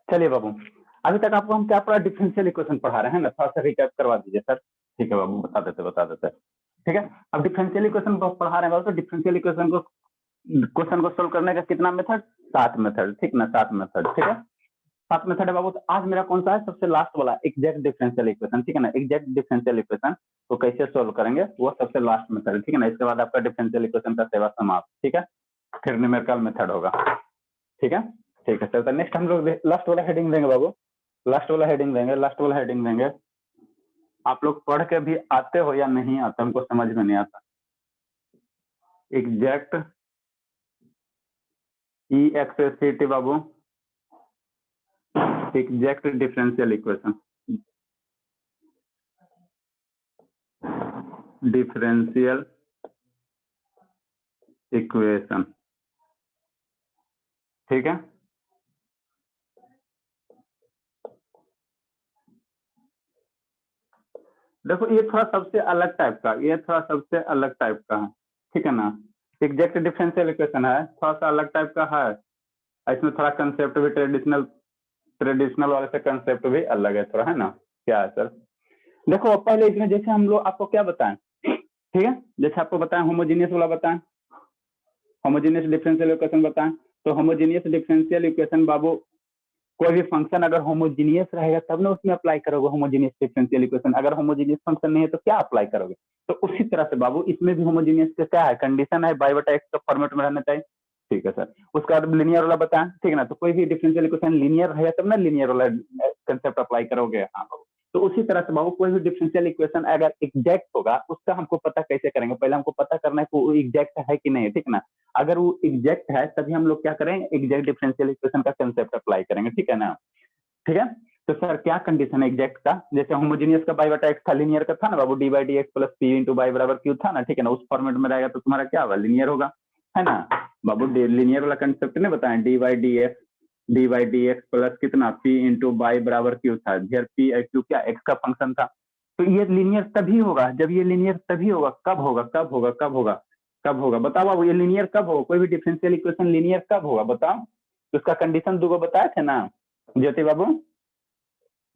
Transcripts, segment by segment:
चलिए बाबू, अभी तक आपको हम क्या पढ़ा, डिफरेंशियल इक्वेशन पढ़ा रहे हैं ना, थोड़ा सा रिकैप करवा दीजिए सर। ठीक है बाबू, बता देते। ठीक है, अब डिफरेंशियल इक्वेशन पढ़ा रहे हैं बाबू, तो डिफरेंशियल इक्वेशन को क्वेश्चन को सोल्व करने का कितना मेथड, 7 मेथड, ठीक ना, 7 मेथड, ठीक है, 7 मेथड है बाबू। तो आज मेरा कौन सा है, सबसे लास्ट वाला एग्जैक्ट डिफरेंशियल इक्वेशन, ठीक है ना, एग्जैक्ट डिफरेंशियल इक्वेशन तो कैसे सोल्व करेंगे वो सबसे लास्ट मेथड, ठीक है ना। इसके बाद आपका डिफरेंशियल इक्वेशन का सेवा समाप्त, ठीक है, फिर न्यूमेरिकल मेथड होगा, ठीक है। ठीक है सर, तो नेक्स्ट हम लोग लास्ट वाला हेडिंग देंगे बाबू, लास्ट वाला हेडिंग देंगे। आप लोग पढ़ के भी आते हो या नहीं आते, हमको समझ में नहीं आता। एग्जैक्ट EXACT बाबू, exact differential equation, differential equation, ठीक है। देखो ये थोड़ा सबसे अलग टाइप का, है, ठीक है ना। एग्जैक्ट डिफरेंशियल इक्वेशन है, थोड़ा सा अलग टाइप का है, इसमें थोड़ा कंसेप्ट भी ट्रेडिशनल वाले से कंसेप्ट भी अलग है थोड़ा, है ना। क्या है सर, देखो पहले इसमें जैसे हम लोग आपको क्या बताएं, ठीक है, जैसे आपको बताएं होमोजीनियस वाला बताएं, होमोजीनियस डिफरेंशियल इक्वेशन बताएं, तो होमोजीनियस डिफरेंशियल इक्वेशन बाबू, कोई भी फंक्शन अगर होमोजीनियस रहेगा तब ना उसमें अप्लाई करोगे होमोजीनियस डिफरेंशियल इक्वेशन, अगर होमोजीनियस फंक्शन नहीं है तो क्या अप्लाई करोगे। तो उसी तरह से बाबू इसमें भी होमोजीनियस का क्या है, कंडीशन है बाई बटा एक्स का फॉर्मेट में रहना चाहिए, ठीक है सर। उसके बाद लिनियर वाला बताएं, ठीक है ना, तो कोई भी डिफरेंशियल इक्वेशन लिनियर रहेगा तब ना लिनियर वाला कंसेप्ट अप्लाई करोगे। हाँ बाबू, तो उसी तरह से बाबू कोई भी डिफरेंशियल इक्वेशन अगर एग्जैक्ट होगा उसका हमको पता कैसे करेंगे, पहले हमको पता करना है कि वो एग्जैक्ट है कि नहीं, ठीक ना। अगर वो एग्जैक्ट है तभी हम लोग क्या करेंगे, एग्जैक्ट डिफरेंशियल इक्वेशन का कंसेप्ट अप्लाई करेंगे, ठीक है ना। ठीक है, तो सर क्या कंडीशन है एग्जैक्ट का, जैसे होमोजीनियस का बाई बटा एक्स था, लिनियर का था ना बाबू, d y d x plus P into y बराबर क्यू था ना, ठीक है ना, उस फॉर्मेट में रहेगा तो तुम्हारा क्या होगा, लिनियर होगा, है ना बाबू। लिनियर वाला कंसेप्ट नहीं बताएं, D y d x plus कितना पी इंटू बाई बराबर क्यू था, फिर पी क्यू क्या एक्स का फंक्शन था। तो ये लिनियर तभी होगा जब ये लिनियर तभी होगा, कब होगा बताओ बाबू, ये लिनियर कब होगा, कोई भी डिफरेंशियल इक्वेशन लिनियर कब होगा बताओ। तो उसका कंडीशन दो बताए थे ना ज्योति बाबू।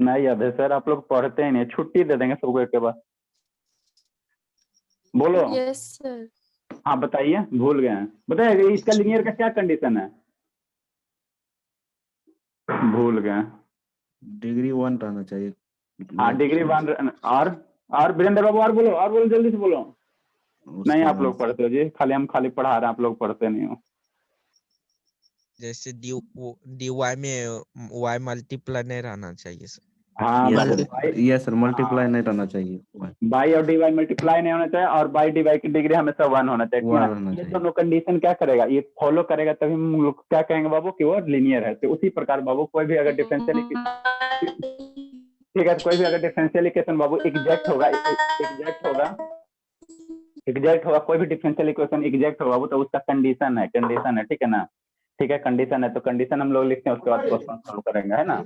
नहीं याद है सर, आप लोग पढ़ते ही नहीं, छुट्टी दे देंगे सबको एक के बाद। बोलो। Yes sir. हाँ बताइए, भूल गए हैं, बताइए इसका लिनियर का क्या कंडीशन है, भूल गए। डिग्री 1 रहना चाहिए। हाँ डिग्री 1, और वीरेंद्र बाबू और बोलो जल्दी से बोलो। नहीं आप लोग पढ़ते हो जी, हम खाली पढ़ा रहे हैं, आप लोग पढ़ते नहीं हो। जैसे dy में y मल्टीप्लाई नहीं रहना चाहिए सर। हाँ यस सर, मल्टीप्लाई नहीं रहना चाहिए, बाई और डी वाई मल्टीप्लाई नहीं होना चाहिए, और बाई डी वाई की डिग्री हमेशा 1 होना चाहिए, 1 रहना ये चाहिए। दोनों कंडीशन क्या करेगा, ये फॉलो करेगा तभी हम लोग क्या कहेंगे बाबू कि वो लिनियर है। तो उसी प्रकार बाबू कोई भी अगर डिफरेंशियल, ठीक है, कोई भी अगर डिफरेंशियल इक्वेशन बाबू एग्जैक्ट होगा, कोई भी डिफरेंशियल इक्वेशन एग्जैक्ट होगा बाबू, तो उसका कंडीशन है, ठीक है ना। ठीक है, कंडीशन है, तो कंडीशन हम लोग लिखते हैं, उसके बाद क्वेश्चन सॉल्व करेंगे, है ना।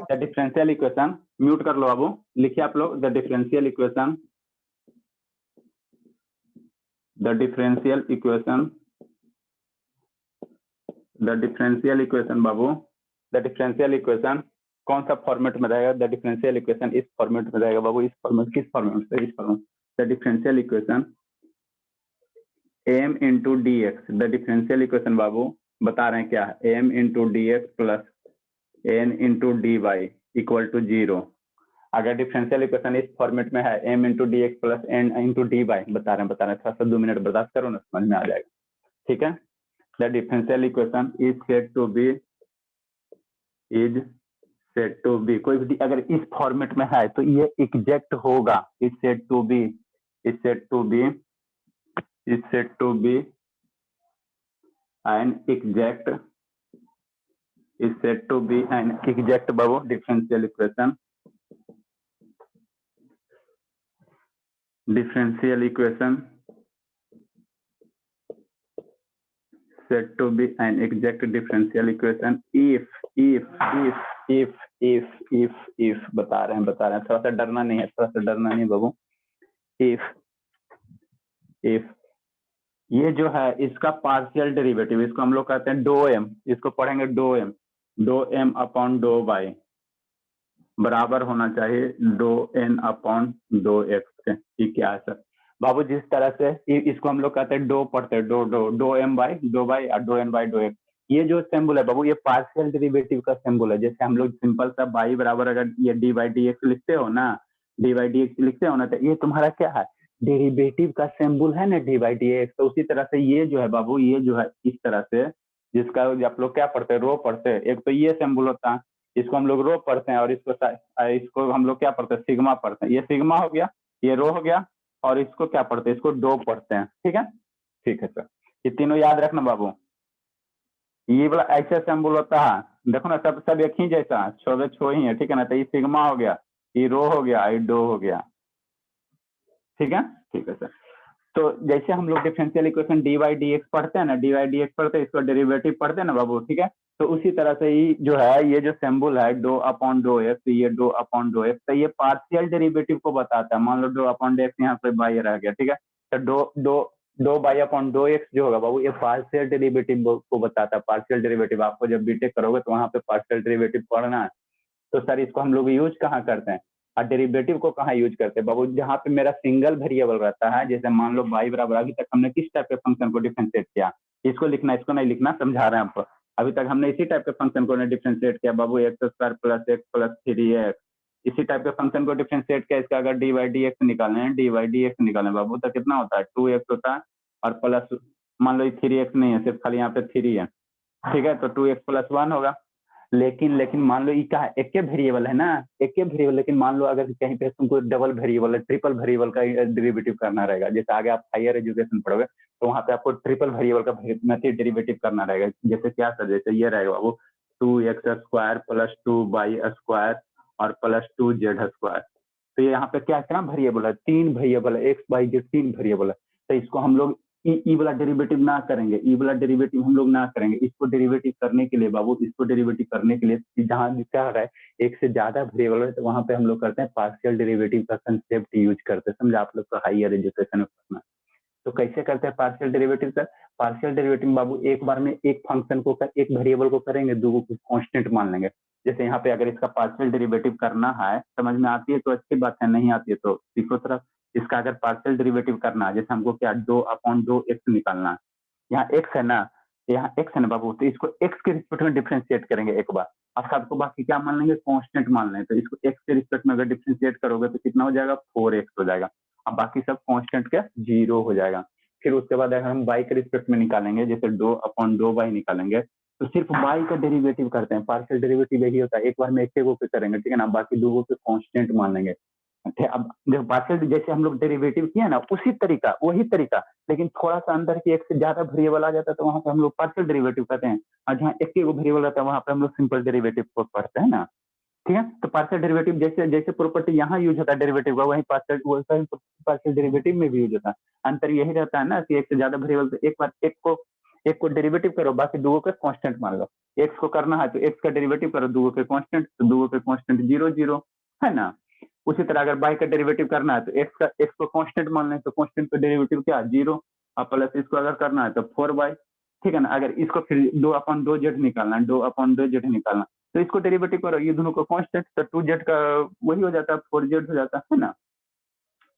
द डिफरेंशियल इक्वेशन, म्यूट कर लो बाबू, लिखिए आप लोग, द डिफरेंशियल इक्वेशन बाबू, द डिफरेंशियल इक्वेशन कौन सा फॉर्मेट में रहेगा, द डिफरेंशियल इक्वेशन इस फॉर्मेट में रहेगा बाबू, इस फॉर्मेट, किस फॉर्मेट से, इस format, the differential equation m into d x, the differential equation बाबू बता रहे हैं क्या है, m into d x plus n into d y equal to 0। अगर डिफरेंशियल इक्वेशन इस फॉर्मेट में है, m into d x plus n into d y, बता रहे हैं, थोड़ा सा 2 मिनट बर्दाश्त करो ना, समझ में आ जाएगा, ठीक है। The differential equation is said to be, कोई भी अगर इस फॉर्मेट में है तो ये एग्जैक्ट होगा, is said to be an exact बाबू differential equation said to be an exact differential equation if बता रहे हैं, थोड़ा सा डरना नहीं बाबू। if ये जो है इसका पार्शियल डेरिवेटिव, इसको हम लोग कहते हैं डो एम, इसको पढ़ेंगे doe m, doe m upon doe y बराबर होना चाहिए doe n upon doe x के। ये क्या है सर? बाबू जिस तरह से इसको हम लोग कहते हैं डो पढ़ते हैं, डो डो डो एम बाई डो वाई और डो एन बाई डो एक्स। ये जो सिंबल है बाबू, ये पार्शियल डेरिवेटिव का सिंबल है। जैसे हम लोग सिंपल सा बाई बराबर अगर ये डी बाई डी एक्स लिखते हो ना, डी बाई डी एक्स लिखते हो ना, तो ये तुम्हारा क्या है? डेरिवेटिव का सिंबल है ना, डी बाई डी एक्स। तो उसी तरह से ये जो है बाबू, ये जो है इस तरह से, जिसका आप लोग क्या पढ़ते हैं? रो पढ़ते हैं। एक तो ये सिंबल होता है, इसको हम लोग रो पढ़ते हैं, और इसको हम लोग क्या पढ़ते हैं? सिग्मा पढ़ते हैं। ये सिग्मा हो गया, ये रो हो गया, और इसको क्या पढ़ते हैं? इसको डो पढ़ते हैं। ठीक है, ठीक है सर। ये तीनों याद रखना बाबू। ये वाला ऐसा सिंबल होता है, देखो ना, सब सब एक ही जैसा, छो ही है। ठीक है ना? तो ये सिग्मा हो गया, ये रो हो गया, ये डो हो गया। ठीक है, ठीक है सर। तो जैसे हम लोग differential equation d y d x पढ़ते हैं ना, डी वाई डी एक्स पढ़ते हैं, इसको डेरिवेटिव पढ़ते हैं ना बाबू। ठीक है, तो उसी तरह से ही जो है, ये जो सिंबल है डो अपॉन डो एक्स, ये डो अपॉन डो एक्स, तो ये पार्शियल डेरिवेटिव को बताता है। मान लो डो अपॉन डो एक्स यहाँ पे बाई रह गया। ठीक है, तो doe dough doe y upon doe x जो होगा बाबू, ये पार्शियल डेरिवेटिव को बताता है। पार्शियल डेरिवेटिव आपको जब बीटेक करोगे तो वहां पे पार्शियल डेरिवेटिव पढ़ना है। तो सर इसको हम लोग यूज कहाँ करते हैं और डेरिवेटिव को कहाँ यूज करते हैं बाबू? जहाँ पे मेरा सिंगल वेरिएबल रहता है, जैसे मान लो y बराबर, अभी तक हमने किस टाइप के फंक्शन को डिफरेंशिएट किया? इसको लिखना, इसको नहीं लिखना, समझा रहे हैं आपको। अभी तक हमने इसी टाइप के फंक्शन को डिफरेंशिएट किया बाबू, x square plus x plus 3x। इसी टाइप के फंक्शन को डिफरेंशिएट किया। इसका अगर डी वाई डी एक्स निकालने हैं, डी वाई डी एक्स निकालने बाबू, तो कितना होता है? 2x होता है, और प्लस मान लो 3x नहीं है, सिर्फ खाली यहाँ पे 3 है। ठीक है, तो 2x प्लस 1 होगा। लेकिन मान लो ये क्या है? एक के वेरिएबल है ना, एक के वेरिएबल। लेकिन मान लो अगर कहीं पे तुमको डबल वेरिएबल है, ट्रिपल वेरिएबल का डेरिवेटिव करना रहेगा, जैसे आगे आप हायर एजुकेशन पढ़ोगे तो वहां पे आपको ट्रिपल वेरिएबल का डेरिवेटिव करना रहेगा। जैसे क्या सर? जैसे ये रहेगा बाबू, 2x square plus 2y square और प्लस 2z स्क्वायर। तो ये यहाँ पे क्या क्या वेरिएबल है? 3 वेरिएबल है, एक्स वाई जेड 3 वेरिएबल है। तो इसको हम लोग ई वाला डेरिवेटिव ना करेंगे, ई वाला डेरिवेटिव हम लोग ना करेंगे। इसको डेरिवेटिव करने के लिए बाबू, इसको डेरिवेटिव करने के लिए जहाँ क्या रहा है, एक से ज्यादा वेरिएबल है, तो वहां पे हम लोग करते हैं पार्शियल डेरिवेटिव का कंसेप्ट यूज करते हैं। समझा आप लोग को हायर एजुकेशन में पढ़ना। तो कैसे करते हैं partial derivative sir? Partial derivative बाबू एक बार में एक फंक्शन को एक वेरिएबल को करेंगे, दो को कांस्टेंट मान लेंगे। जैसे यहाँ पे अगर इसका पार्शियल डेरिवेटिव करना है, समझ में आती है तो अच्छी बात है, नहीं आती है तो दूसरी तरफ इसका अगर पार्शियल डेरिवेटिव करना है, जैसे हमको क्या डो अपॉन डो एक्स निकालना है। यहाँ एक्स है ना, यहाँ एक्स है ना बाबू, तो इसको एक्स के रिस्पेक्ट में डिफ्रेंशिएट करेंगे एक बार, और सबको बाकी क्या मान लेंगे? कांस्टेंट मान लेंगे। तो इसको एक्स के रिस्पेक्ट में अगर डिफ्रेंशिएट करोगे तो कितना हो जाएगा? 4x हो जाएगा। अब बाकी सब कांस्टेंट के 0 हो जाएगा। फिर उसके बाद अगर हम y के रिस्पेक्ट में निकालेंगे, जैसे डो अपॉन डो y निकालेंगे, तो सिर्फ y का डेरिवेटिव करते हैं। पार्शियल डेरिवेटिव यही होता है, एक बार में एक पे करेंगे, ठीक है ना? बाकी दो पे कांस्टेंट मान लेंगे। अब जब पार्शियल जैसे हम लोग डेरिवेटिव किया ना, उसी तरीका, वही तरीका, लेकिन थोड़ा सा अंदर की एक से ज्यादा वेरिएबल आ जाता है तो वहां पे हम लोग पार्शियल डेरिवेटिव करते हैं, और जहाँ एक ही वेरिएबल रहता है वहां पे हम लोग सिंपल डेरिवेटिव को पढ़ते हैं ना। ठीक है, तो पार्शियल डेरिवेटिव जैसे जैसे प्रॉपर्टी यहाँ यूज होता है डेरिवेटिव का, वही पार्शियल डेरिवेटिव में भी यूज होता है। अंतर यही रहता है ना कि एक से ज्यादा वेरिएबल, तो एक बार एक को डेरिवेटिव करो, बाकी दो का कांस्टेंट मान लो। एक्स को करना है तो एक्स का डेरिवेटिव करो, दो के कांस्टेंट, तो दो के कांस्टेंट 0 0 है ना। उसी तरह अगर बाई का डेरिवेटिव करना है तो एक्स को कांस्टेंट मान लें, तो कांस्टेंट का डेरिवेटिव क्या? 0, और प्लस इसको अगर करना है तो 4y। ठीक है ना? अगर इसको फिर डो अपॉन डो जेड निकालना है, डो अपॉन डो जेड निकालना, तो इसको डेरिवेटिव करो, ये दोनों को कांस्टेंट, तो 2z का वही हो जाता है, 4z हो जाता है ना।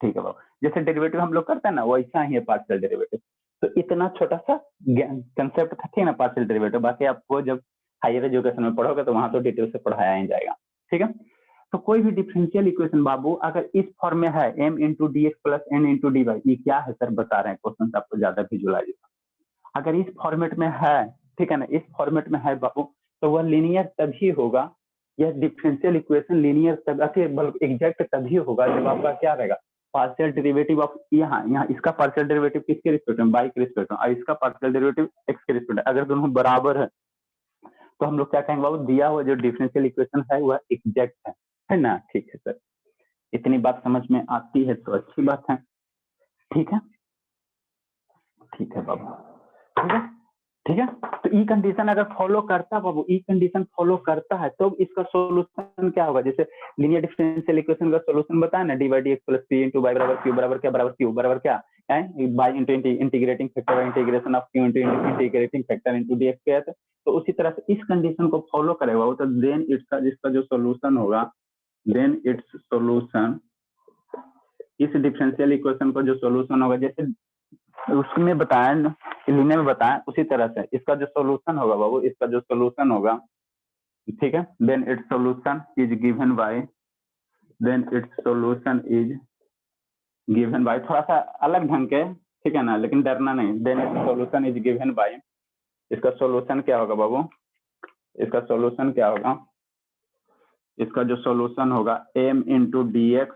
ठीक है बाबू, जैसे डेरिवेटिव हम लोग करते हैं ना, वैसा ही है पार्शियल डेरिवेटिव। तो इतना छोटा सा कंसेप्ट था, ठीक है ना, पार्शियल डेरिवेटिव। बाकी आपको जब हायर एजुकेशन में पढ़ोगे तो वहां तो डिटेल से पढ़ाया ही जाएगा। ठीक है, तो कोई भी डिफरेंशियल इक्वेशन बाबू अगर इस फॉर्म में है, m into d x plus n into d y, ये क्या है सर? बता रहे हैं, क्वेश्चन आपको ज्यादा विजुअलाइज। अगर इस फॉर्मेट में है, ठीक है ना, इस फॉर्मेट में है बाबू, तो वह लीनियर तभी होगा, यह डिफरेंशियल इक्वेशन लीनियर बल्कि एग्जैक्ट तभी होगा जब आपका क्या रहेगा? पार्शियल डेरिवेटिव ऑफ यहाँ इसका पार्शियल डेरिवेटिव किसके रिस्पेक्ट में? बाई के रिस्पेक्ट में, और इसका पार्शियल डेरिवेटिव एक्स के रिस्पेक्ट में। अगर दोनों बराबर है तो हम लोग क्या कहेंगे बाबू? दिया हुआ जो डिफरेंशियल इक्वेशन है वह एग्जैक्ट है ना। ठीक है सर, इतनी बात समझ में आती है तो अच्छी बात है। ठीक है, ठीक है बाबू, ठीक है। ठीक है। तो ई कंडीशन अगर फॉलो करता बाबू, ई कंडीशन फॉलो करता है तो इसका सोल्यूशन क्या होगा? जैसे लीनियर डिफरेंशियल इक्वेशन का सोल्यूशन बताया ना, d y d x plus P into y बराबर क्यू बराबर क्या बराबर क्यू बराबर क्या है y into integrating factor integration of q into integrating factor into d x क्या है। तो उसी तरह से इस कंडीशन को फॉलो करेगा वो, तो देन इसका जिसका जो सोल्यूशन होगा, देन इट्स सोल्यूशन, इस डिफरेंशियल इक्वेशन का जो सोल्यूशन होगा जैसे उसमें बताया लीनियर में बताया उसी तरह से इसका जो सोल्यूशन होगा बाबू, इसका जो सोल्यूशन होगा, ठीक है, then its solution is given by, then its solution is given by, थोड़ा सा अलग ढंग के, ठीक है ना, लेकिन डरना नहीं, then its solution is given by, इसका सोल्यूशन क्या होगा बाबू, इसका सोल्यूशन क्या होगा, इसका जो सोल्यूशन होगा m इंटू डी एक्स,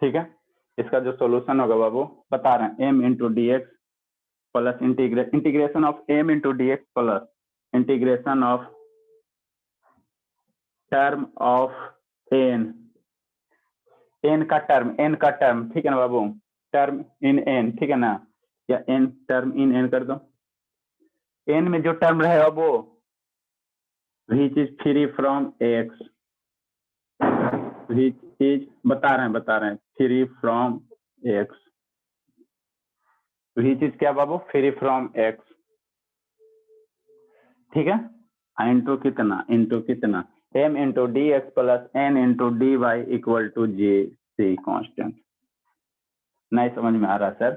ठीक है, इसका जो सोल्यूशन होगा बाबू बता रहे हैं m into d x plus integration of m into d x plus integration of term of n का टर्म, ठीक है ना बाबू, टर्म इन n, ठीक है ना, या n टर्म इन n कर दो, n में जो टर्म रहेगा वो विच is free from x, which is बता रहे हैं free from x, which is क्या बाबू, फ्री फ्रॉम x, ठीक है, इंटू कितना m into d x plus n into d y equal to j c constant. नहीं समझ में आ रहा सर?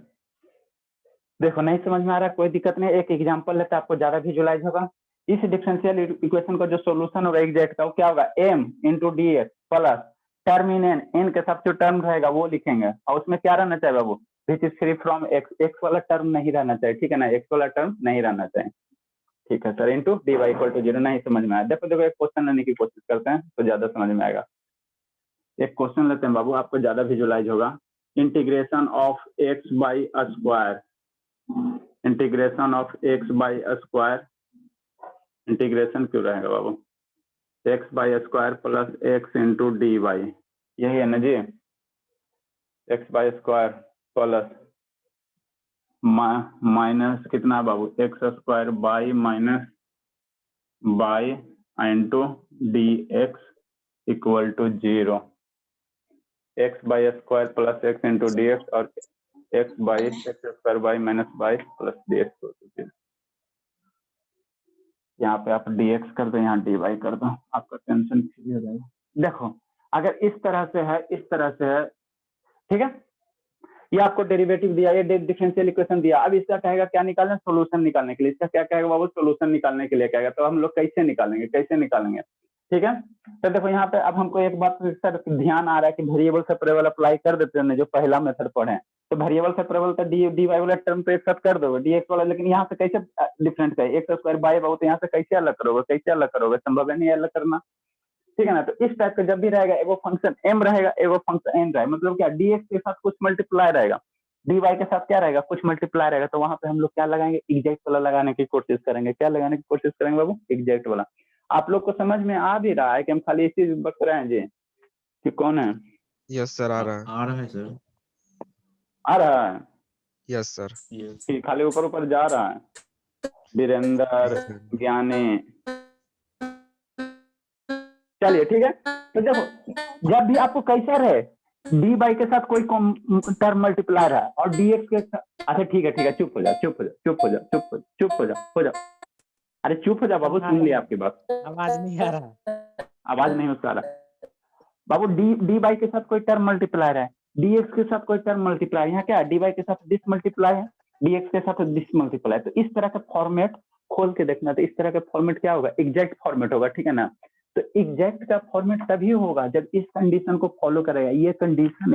देखो नहीं समझ में आ रहा, कोई दिक्कत नहीं, एक एग्जांपल लेते आपको ज्यादा विजुलाइज होगा। इस डिफरेंशियल इक्वेशन का जो सोल्यूशन होगा एग्जैक्ट का, वो क्या होगा, m into d x plus term in n के साथ जो टर्म रहेगा वो लिखेंगे, और उसमें क्या रहना चाहिए बाबू, which is free from x वाला टर्म नहीं रहना चाहिए, ठीक है ना, x वाला टर्म नहीं रहना चाहिए, ठीक है sir, into d y equal to 0। नहीं समझ में आया, देखो एक क्वेश्चन लेने की कोशिश करते हैं तो ज्यादा समझ में आएगा। एक क्वेश्चन लेते हैं बाबू, आपको ज्यादा विजुलाइज होगा। Integration of x y square, integration of x y square, integration क्यों रहेगा बाबू, x y square plus x into d y, यही है ना जी, x y square plus minus कितना बाबू, x square y minus y into d x equal to 0, x y square plus x into d x और x y x square y minus y plus d x, यहाँ पे आप D x कर दो, यहाँ D y कर दो, आपका टेंशन फ्री हो जाएगा। देखो अगर इस तरह से है, इस तरह से है, ठीक है, ये आपको डेरिवेटिव दिया, ये डिफरेंशियल इक्वेशन दिया, अब इसका कहेगा क्या निकालना, सोल्यूशन निकालने के लिए, इसका क्या कहेगा बाबू, सोल्यूशन निकालने के लिए कहेगा, तो हम लोग कैसे निकालेंगे, ठीक है। तो देखो यहाँ पे अब हमको एक बात सर ध्यान आ रहा है कि वेरिएबल सेपरेबल अप्लाई कर देते हैं, जो पहला मेथड पढ़े, तो वेरिएबल सेपरेबल तो डी वाई वाला टर्म तो एक साथ कर दोगे, डी एक्स वाला, लेकिन यहाँ से कैसे डिफरेंट है, एक्स स्क्वायर बाई बाबू, तो यहाँ से कैसे अलग करोगे, संभव है नहीं अलग करना, ठीक है ना। तो इस टाइप का जब भी रहेगा, एगो फंक्शन m रहेगा, एगो फंक्शन n रहेगा, मतलब क्या dx के साथ कुछ मल्टीप्लाई रहेगा, dy के साथ क्या रहेगा, कुछ मल्टीप्लाई रहेगा, तो वहां पे हम लोग क्या लगाएंगे, एग्जैक्ट वाला लगाने की कोशिश करेंगे, क्या लगाने की कोशिश करेंगे बाबू, एग्जैक्ट वाला। आप लोग को समझ में आ भी रहा है कि हम खाली इसी बक रहे हैं जी, कि कौन है? यस सर, आ रहा है। आ रहा है सर। आ रहा है, यस सर। कि खाली ऊपर जा रहा है? वीरेंद्र, ज्ञानी, चलिए ठीक है। तो देखो जब भी आपको कैसा रहे, डी बाई के साथ कोई टर्म मल्टीप्लाई है और डी एक्स के साथ, अच्छा ठीक है, चुप हो जा, अरे चुप हो जा बाबू, सुन लिया आपकी बात, आवाज नहीं आ रहा, आवाज नहीं उसका आ रहा बाबू, डी बाई के साथ कोई टर्म मल्टीप्लाई है, डी एक्स के साथ कोई टर्म मल्टीप्लाई, यहाँ क्या डी बाई के साथ डिस मल्टीप्लाई है, डी एक्स के साथ डिस मल्टीप्लाई, तो इस तरह का फॉर्मेट खोल के देखना, तो इस तरह का फॉर्मेट क्या होगा, एग्जैक्ट फॉर्मेट होगा, ठीक है ना। तो एग्जैक्ट का फॉर्मेट तभी होगा जब इस कंडीशन को फॉलो करेगा, ये कंडीशन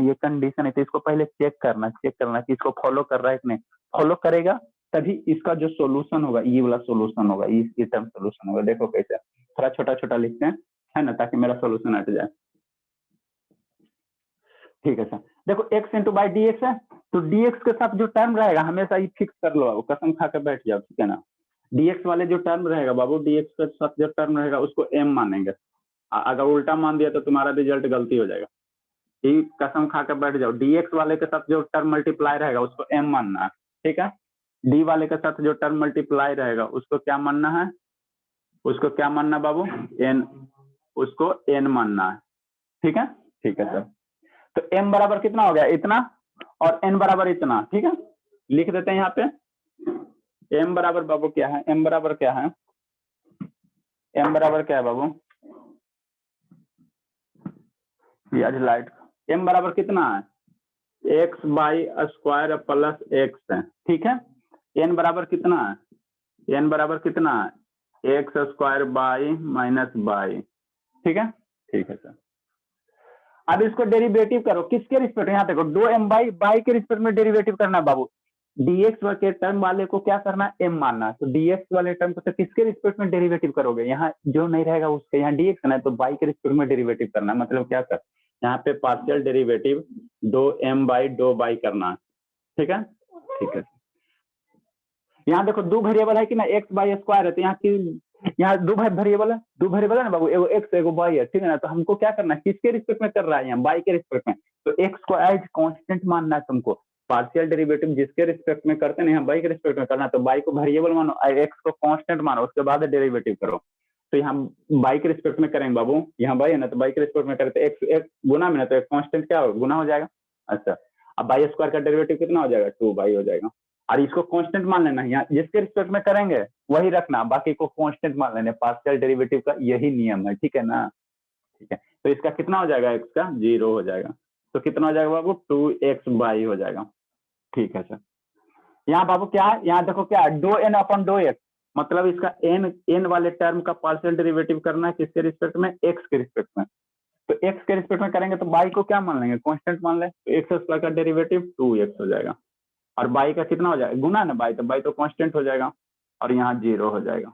है, तो इसको पहले चेक करना कि इसको फॉलो कर रहा है कि नहीं, फॉलो करेगा तभी इसका जो सोल्यूशन होगा, ये वाला सोल्यूशन होगा, ये टर्म सोल्यूशन होगा। देखो कैसे, थोड़ा छोटा लिखते हैं, है ना, ताकि मेरा सोल्यूशन हट जाए, ठीक है सर। देखो x into by d x है, तो dx के साथ जो टर्म रहेगा हमेशा ये फिक्स कर लो, कसम खा कर बैठ जाओ, ठीक है ना। dx वाले जो टर्म रहेगा बाबू, dx के साथ जो टर्म रहेगा उसको m मानेंगे, अगर उल्टा मान दिया तो तुम्हारा रिजल्ट गलती हो जाएगा, ये कसम खा कर बैठ जाओ, dx वाले के साथ जो टर्म मल्टीप्लाई रहेगा उसको m मानना है, ठीक है। डी वाले के साथ जो टर्म मल्टीप्लाई रहेगा उसको क्या मानना है, उसको क्या मानना बाबू, एन, उसको एन मानना है। ठीक है, ठीक है सर। तो एम बराबर कितना हो गया, इतना, और एन बराबर इतना। ठीक है, लिख देते हैं यहाँ पे एम बराबर बाबू क्या है, एम बराबर क्या है, एम बराबर क्या है बाबू, आज लाइट, एम बराबर कितना है, x y square plus x है। ठीक है, एन बराबर कितना है, एन बराबर कितना है, x square y minus by. ठीक है, ठीक है सर। अब इसको डेरिवेटिव करो, किसके रिस्पेक्ट में, यहाँ देखो 2m बाई के रिस्पेक्ट में डेरिवेटिव करना है बाबू। dx के टर्म वाले को क्या करना है, m मानना है। तो dx वाले टर्म को तो किसके रिस्पेक्ट में डेरिवेटिव करोगे, यहाँ जो नहीं रहेगा उसके यहाँ dx ना है, तो y के रिस्पेक्ट में डेरिवेटिव करना है। मतलब क्या कर, यहाँ पे partial derivative 2m by 2y करना है। ठीक है, ठीक है। यहाँ देखो दो वेरिएबल है कि ना, एक्स बाई स्क्वायर है, तो यहाँ की यहाँ दो वेरिएबल है, दो वेरिएबल है ना बाबू, एगो एक्स एगो वाई है। ठीक है ना, तो हमको क्या करना है, किसके रिस्पेक्ट में कर रहा है, यहाँ वाई के रिस्पेक्ट में। तो एक्स को एज कांस्टेंट मानना है तुमको, पार्शियल डेरिवेटिव जिसके रिस्पेक्ट में करते हैं यहाँ वाई के रिस्पेक्ट में करना है। तो वाई को वेरिएबल मानो, एक्स को कांस्टेंट मानो, उसके बाद डेरिवेटिव करो। तो यहाँ वाई के रिस्पेक्ट में करेंगे बाबू, यहाँ वाई है ना, तो वाई के रिस्पेक्ट में करें तो एक्स एक गुना में ना, तो एक कांस्टेंट क्या होगा, गुना हो जाएगा। अच्छा, अब वाई स्क्वायर का डेरिवेटिव कितना हो जाएगा, 2y हो जाएगा। और इसको कांस्टेंट मान लेना, यहाँ जिसके रिस्पेक्ट में करेंगे वही रखना, बाकी को कांस्टेंट मान लेने। पार्शियल डेरिवेटिव का यही नियम है। ठीक है ना, ठीक है। तो इसका कितना हो जाएगा, एक्स का 0 हो जाएगा। तो कितना हो जाएगा बाबू, 2x हो जाएगा। ठीक है सर। यहाँ बाबू क्या है, यहाँ देखो क्या है, 2n अपॉन 2x, मतलब इसका n वाले टर्म का पार्शियल डेरिवेटिव करना है, किसके रिस्पेक्ट में, x के रिस्पेक्ट में। तो x के रिस्पेक्ट में करेंगे तो y को क्या मान लेंगे, कांस्टेंट मान लें। तो एक्स स्क्वायर का डेरिवेटिव 2x हो जाएगा, और बाई का कितना हो जाएगा, गुना ना बाई, तो बाई तो कांस्टेंट हो जाएगा, और यहाँ 0 हो जाएगा।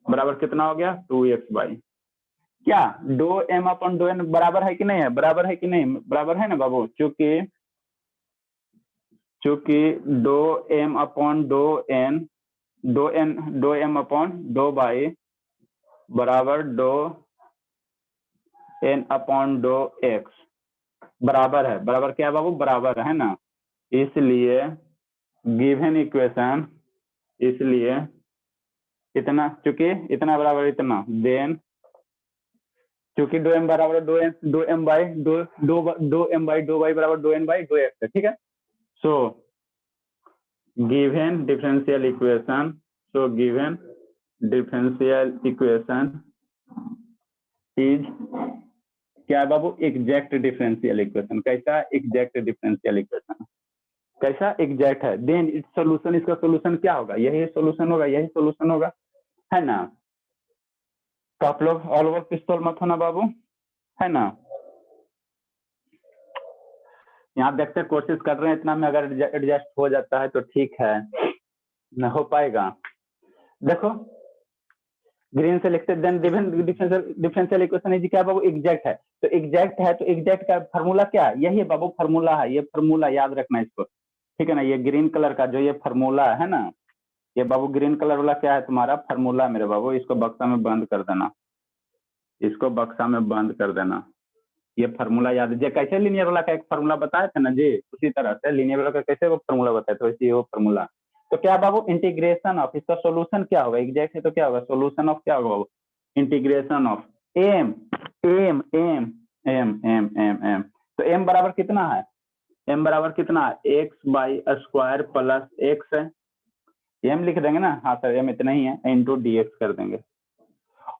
बराबर कितना हो गया, 2x बाई क्या 2m अपॉन 2n बराबर है कि नहीं है, बराबर है कि नहीं, बराबर है ना बाबू। चूंकि 2m upon 2n 2m upon 2 by बराबर 2n अपॉन 2x बराबर है, बराबर क्या है बाबू, बराबर है ना। इसलिए गिवन इक्वेशन, इसलिए इतना, चूंकि इतना बराबर इतना, देन चूंकि 2m बराबर 2m by 2m by 2y बराबर 2n बाई 2x है। ठीक है, सो given differential equation, so given differential equation is क्या है बाबू, एग्जैक्ट डिफरेंशियल इक्वेशन। कैसा, एग्जैक्ट डिफरेंशियल इक्वेशन, कैसा, एग्जैक्ट है। देन इट्स सोल्यूशन, इसका सोल्यूशन क्या होगा, यही सोल्यूशन होगा, यही सोल्यूशन होगा, है ना। तो आप लोग ऑल ओवर पिस्तौल मत होना बाबू, है ना। यहाँ देखते कोशिश कर रहे हैं, इतना में अगर एडजस्ट हो जाता है तो ठीक है, न हो पाएगा। देखो ग्रीन से लिखते, देन डिफरेंशियल इक्वेशन इज क्या बाबू, एग्जैक्ट है। तो एग्जैक्ट है, तो एग्जैक्ट का फार्मूला क्या है, यही बाबू फार्मूला है, ये फार्मूला याद रखना इसको। ठीक है ना, ये ग्रीन कलर का जो ये फार्मूला है ना, ये बाबू ग्रीन कलर वाला क्या है, तुम्हारा फार्मूला मेरे बाबू। इसको बक्सा में बंद कर देना, इसको बक्सा में बंद कर देना। ये फार्मूला याद है, कैसे लीनियर वाला का एक फार्मूला बताया था ना जी, उसी तरह से लीनियर वाला का कैसे वो फार्मूला बताया था, वैसे वो फार्मूला। तो क्या बाबू, इंटीग्रेशन ऑफ, इसका सोल्यूशन क्या होगा, एग्जैक्ट है तो क्या होगा, सोल्यूशन ऑफ क्या होगा बाबू, integration of m m m m m m m. तो एम बराबर कितना है, एम बराबर कितना है, x y square plus x है, एम लिख देंगे ना, हाँ सर एम इतना ही है, इंटू डी एक्स कर देंगे।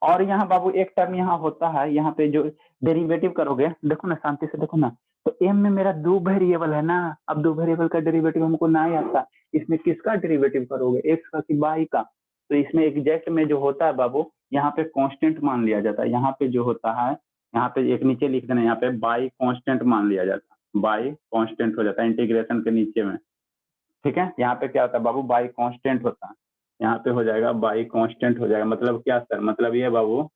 और यहाँ बाबू एक टर्म यहाँ होता है, यहाँ पे जो डेरिवेटिव करोगे, देखो ना शांति से देखो ना, तो एम में मेरा दो वेरिएबल है ना, अब दो वेरिएबल का डेरिवेटिव हमको ना ही आता, इसमें किसका डेरिवेटिव करोगे, एक्स का कि वाई का। तो इसमें एग्जैक्ट में जो होता है बाबू, यहाँ पे कांस्टेंट मान लिया जाता है, यहाँ पे जो होता है, यहाँ पे एक नीचे लिख देना, यहाँ पे बाई कांस्टेंट मान लिया जाता है, बाई कांस्टेंट हो जाता है इंटीग्रेशन के नीचे में। ठीक है, यहाँ पे क्या होता है बाबू, बाई कांस्टेंट होता है, यहाँ पे हो जाएगा बाई कांस्टेंट हो जाएगा। मतलब क्या सर, मतलब ये बाबू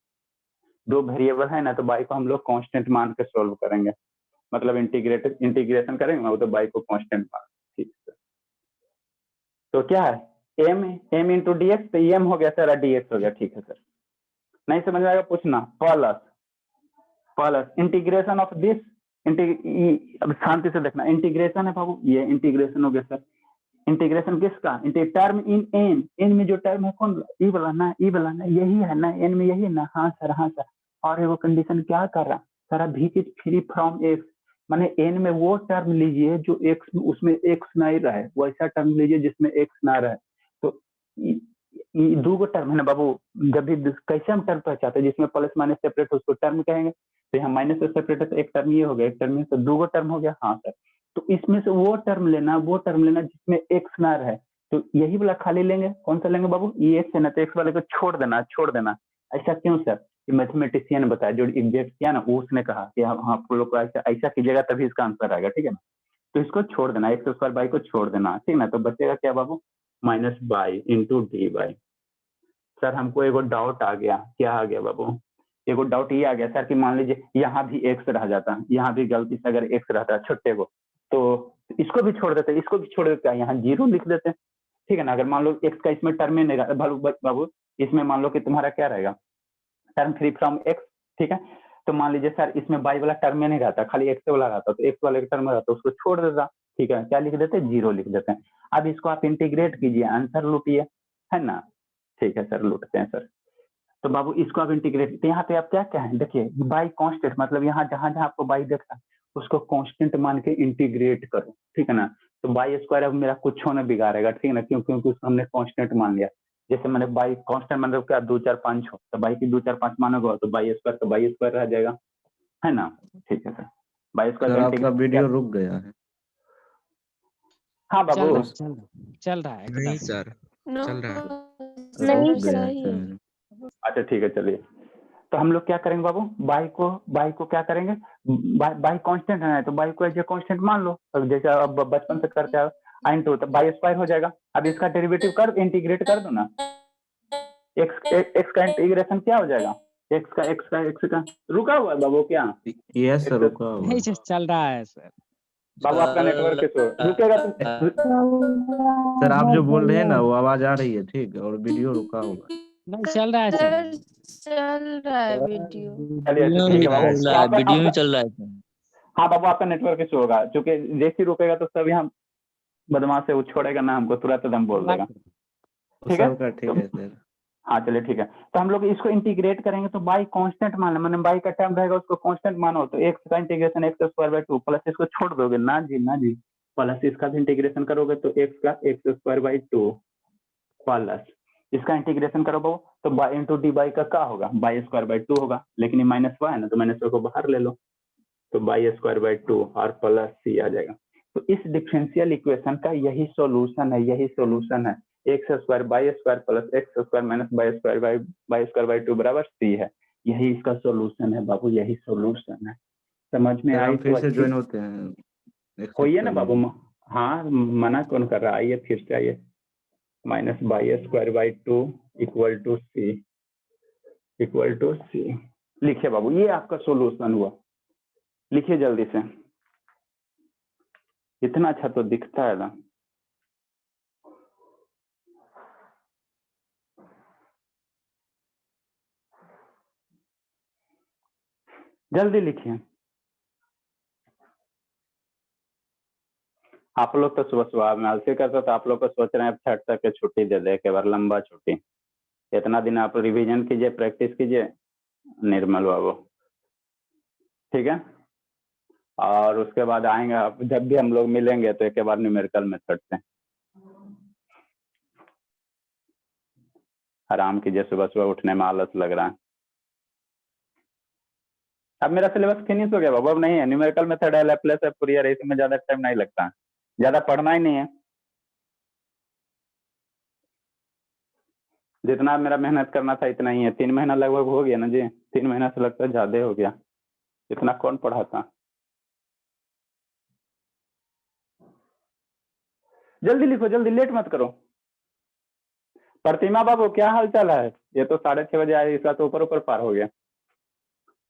दो वेरिएबल है ना, तो बाई को हम लोग कांस्टेंट मान के सोल्व करेंगे, मतलब इंटीग्रेशन करेंगे वो तो बाई को कांस्टेंट मान। ठीक है, तो क्या है एम इंटू डी एक्स, तो एम हो गया सर, डी एक्स हो गया। ठीक है सर, नहीं समझ में आएगा पूछना, प्लस इंटीग्रेशन ऑफ दिस, अब शांति से देखना, इंटीग्रेशन है बाबू, ये इंटीग्रेशन हो गया सर, इंटीग्रेशन किसका, टर्म इन एन, एन में जो टर्म है कौन, ई वाला ना, ई वाला ना, यही है ना, एन में यही है ना, हाँ सर हाँ सर। और वो कंडीशन क्या कर रहा, सारा भी इज फ्री फ्रॉम एक्स, माने एन में वो टर्म लीजिए जो एक्स, उसमें एक्स नहीं रहे, वैसा टर्म लीजिए जिसमें एक्स ना रहे। तो दो गो टर्म है ना बाबू, जब भी कैसे हम टर्म पहचाते हैं जिसमें प्लस माइनस सेपरेट है उसको टर्म कहेंगे। तो यहाँ माइनस से सेपरेट है तो एक टर्म ये हो गया, एक टर्म ये, तो दो गो टर्म हो गया, हाँ सर। तो इसमें से वो टर्म लेना जिसमें एक्स ना रहे, तो यही वाला खाली लेंगे, कौन सा लेंगे बाबू, ये एक्स है ना, तो एक्स वाले को छोड़ देना। ऐसा क्यों सर, मैथमेटिशियन ने बताया, जो एग्जैक्ट किया ना वो उसने कहा कि आप लोग को ऐसा कीजिएगा तभी इसका आंसर आएगा, ठीक है ना। तो इसको छोड़ देना, एक्स स्क्वायर बाई को छोड़ देना, ठीक ना। तो बचेगा क्या बाबू, minus y into d y. Sir हमको एगो डाउट आ गया, क्या आ गया बाबू, एगो डाउट ये आ गया सर कि मान लीजिए यहाँ भी एक्स रह जाता, यहाँ भी गलती से अगर एक्स रहता छुट्टे को, तो इसको भी छोड़ देते, इसको भी छोड़ देते, यहाँ जीरो लिख देते, ठीक है ना। अगर मान लो एक्स का इसमें टर्म नहीं रहता बाबू, इसमें मान लो कि तुम्हारा क्या रहेगा, टर्म फ्री फ्रॉम एक्स, ठीक है। तो मान लीजिए सर इसमें बाई वाला टर्म में नहीं रहता, खाली एक्स वाला रहता, तो एक्स वाले टर्म में रहता, उसको छोड़ देता, ठीक है। क्या लिख देते, जीरो लिख देते हैं। अब इसको आप इंटीग्रेट कीजिए, आंसर लूटिए, है ना। ठीक है सर, लूटते हैं सर। तो बाबू इसको आप इंटीग्रेट, तो यहाँ पे आप क्या क्या है, देखिए बाई कांस्टेंट, मतलब यहाँ जहां जहां आपको बाई देखता उसको कांस्टेंट मान के इंटीग्रेट करो, ठीक है ना। तो बाई स्क्वायर अब मेरा कुछ होना बिगाड़ेगा, ठीक है ना, क्योंकि उसको हमने कांस्टेंट मान लिया। जैसे मैंने बाई कांस्टेंट मतलब क्या, 2 4 5 हो, तो बाई की 2 4 5 मानोगे तो बाई स्क्वायर, तो बाई स्क्वायर रह जाएगा, है ना। ठीक है सर, बाई सर स्क्वायर आपका वीडियो रुक गया है। हाँ चल बाबू, रहा है नहीं एकदम। सर, चल रहा है। नहीं रुक गया है सही है। सर। अच्छा ठीक है चलिए। तो हम लोग क्या करेंगे बाबू, बाई को क्या करेंगे, बाई कांस्टेंट है तो बाई को एज ए कांस्टेंट मान लो, तो जैसे अब बचपन से करते हैं आई टू, तो बाई स्क्वायर हो जाएगा। अब इसका डेरिवेटिव कर इंटीग्रेट कर दो ना, एक्स का इंटीग्रेशन क्या हो जाएगा, एक्स का रुका हुआ है बाबू क्या, यस सर, रुका हुआ नहीं है। सर, चल रहा है सर। बाबू आपका नेटवर्क कैसे रुकेगा तो सर आप जो बोल रहे हैं ना वो आवाज आ रही है, ठीक है, और वीडियो रुका हुआ है। नहीं चल रहा है सर सर। चल रहा है वीडियो। चलिए अच्छा चल ठीक है रहा बाबू, है तो सर, वीडियो में चल रहा है। हाँ बाबू आपका नेटवर्क इशू होगा, क्योंकि जैसे ही रुकेगा तो सभी हम बदमाश से वो छोड़ेगा ना हमको, तुरंत हम बोल देगा, ठीक है। सबका ठीक है सर। हाँ चलिए ठीक है। तो हम लोग इसको इंटीग्रेट करेंगे तो बाई कांस्टेंट मान, मैंने बाई का टर्म रहेगा उसको कांस्टेंट मानो, तो एक्स का integration x square by 2 plus इसको छोड़ दोगे ना जी, प्लस इसका भी इंटीग्रेशन करोगे तो एक्स का एक्स स्क्वायर बाई 2 प्लस इसका इंटीग्रेशन करो बाबू, तो बाई इंटू डी बाई का क्या होगा, बाई स्क्वायर बाई 2 होगा, लेकिन ये माइनस वाई है ना, तो माइनस वाई को बाहर ले लो, तो बाई स्क्वायर बाई 2 और प्लस सी आ जाएगा। तो इस डिफरेंशियल इक्वेशन का यही सॉल्यूशन है, x square y square plus x square minus y square by 2 बराबर सी है। यही इसका सॉल्यूशन है बाबू, यही सॉल्यूशन है। समझ में सर आई हम तो फिर से अच्छी ज्वाइन होते हैं, एक्सेप्ट होइए ना कर बाबू। लीजिए। हाँ मना कौन कर रहा है, आइए फिर से आइए। Minus y square by 2 equal to C लिखिए बाबू, ये आपका सॉल्यूशन हुआ, लिखिए जल्दी से, इतना अच्छा तो दिखता है ना। जल्दी लिखिए। आप लोग तो सुबह सुबह में आलसी करते, तो आप लोग को सोच रहे हैं छठ तक के छुट्टी दे दे, एक बार लंबा छुट्टी, इतना दिन आप रिवीजन कीजिए, प्रैक्टिस कीजिए निर्मल बाबू, ठीक है। और उसके बाद आएंगे आप, जब भी हम लोग मिलेंगे तो एक बार न्यूमेरिकल मेथड से आराम कीजिए, सुबह सुबह उठने में आलस लग रहा है। अब मेरा सिलेबस फिनिश हो गया बाबू, अब नहीं है, न्यूमेरिकल मेथड है, लैप्लेस है, फूरियर है, इसमें ज्यादा टाइम नहीं लगता, ज्यादा पढ़ना ही नहीं है। जितना मेरा मेहनत करना था इतना ही है, 3 महीना लगभग हो गया ना जी, 3 महीना से लगता है ज्यादा हो गया, इतना कौन पढ़ाता। जल्दी लिखो, जल्दी, लेट मत करो। प्रतिमा बाबू क्या हाल चाल है, ये तो 6:30 बजे आए, इसका तो ऊपर पार हो गया।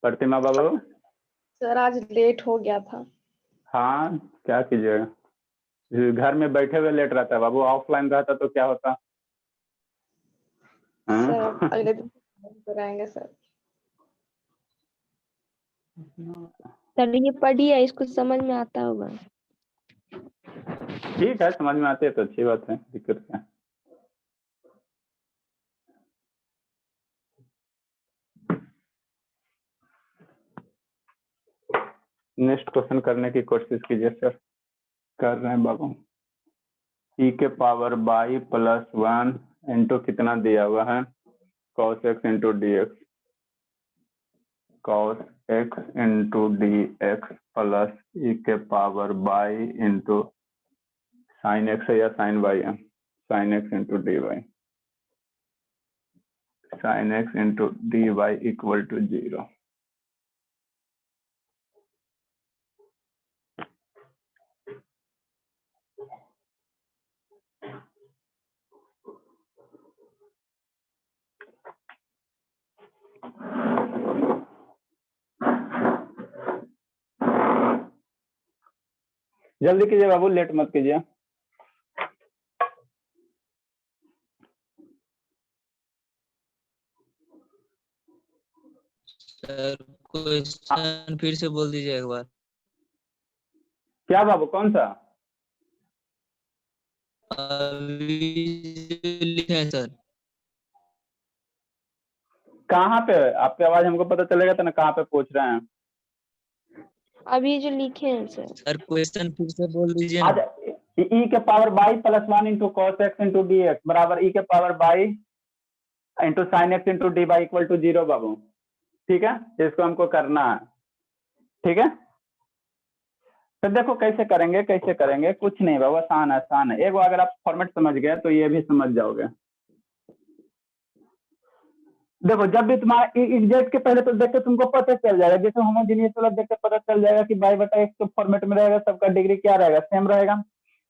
प्रतिमा बाबू सर आज लेट हो गया था। हाँ क्या कीजिएगा, घर में बैठे हुए लेट रहता है बाबू, ऑफलाइन रहता तो क्या होता। सर अब हाँ? अगले दिन कराएंगे सर। सर ये पढ़िए, इसको समझ में आता होगा। ठीक है, समझ में आते है तो अच्छी बात है, दिक्कत क्या है। नेक्स्ट क्वेश्चन करने की कोशिश कीजिए सर। कर रहे हैं बाबू। ई के पावर बाई प्लस 1 इंटू कितना दिया हुआ है, cos x into d x, cos x into d x plus e के power y into sine x है या साइन वाई है, sine x into d y, sine x into d y equal to 0। जल्दी कीजिए बाबू, late मत कीजिए। Sir question फिर से बोल दीजिए एक बार। क्या बाबू, कौन सा? अभी जो लिखे हैं सर। कहाँ पे? आपकी आवाज हमको पता चलेगा तो ना कहाँ पे पूछ रहे हैं। अभी जो लिखे हैं सर। सर क्वेश्चन फिर से बोल दीजिए आज ना। ई के power y plus 1 into cos x into d x बराबर ई के power y into sine x into d y equal to 0 बाबू। ठीक है, इसको हमको करना है। ठीक है, तो देखो कैसे करेंगे, कैसे करेंगे, कुछ नहीं बाबू, आसान है, आसान है। एक बार अगर आप फॉर्मेट समझ गए तो ये भी समझ जाओगे। देखो, जब भी तुम्हारा एग्जैक्ट के पहले तो देख के तुमको पता चल जाएगा, जैसे होमोजेनियस वाला देख के पता चल जाएगा कि बाई बटा एक्स तो फॉर्मेट में रहेगा, सबका डिग्री क्या रहेगा, सेम रहेगा।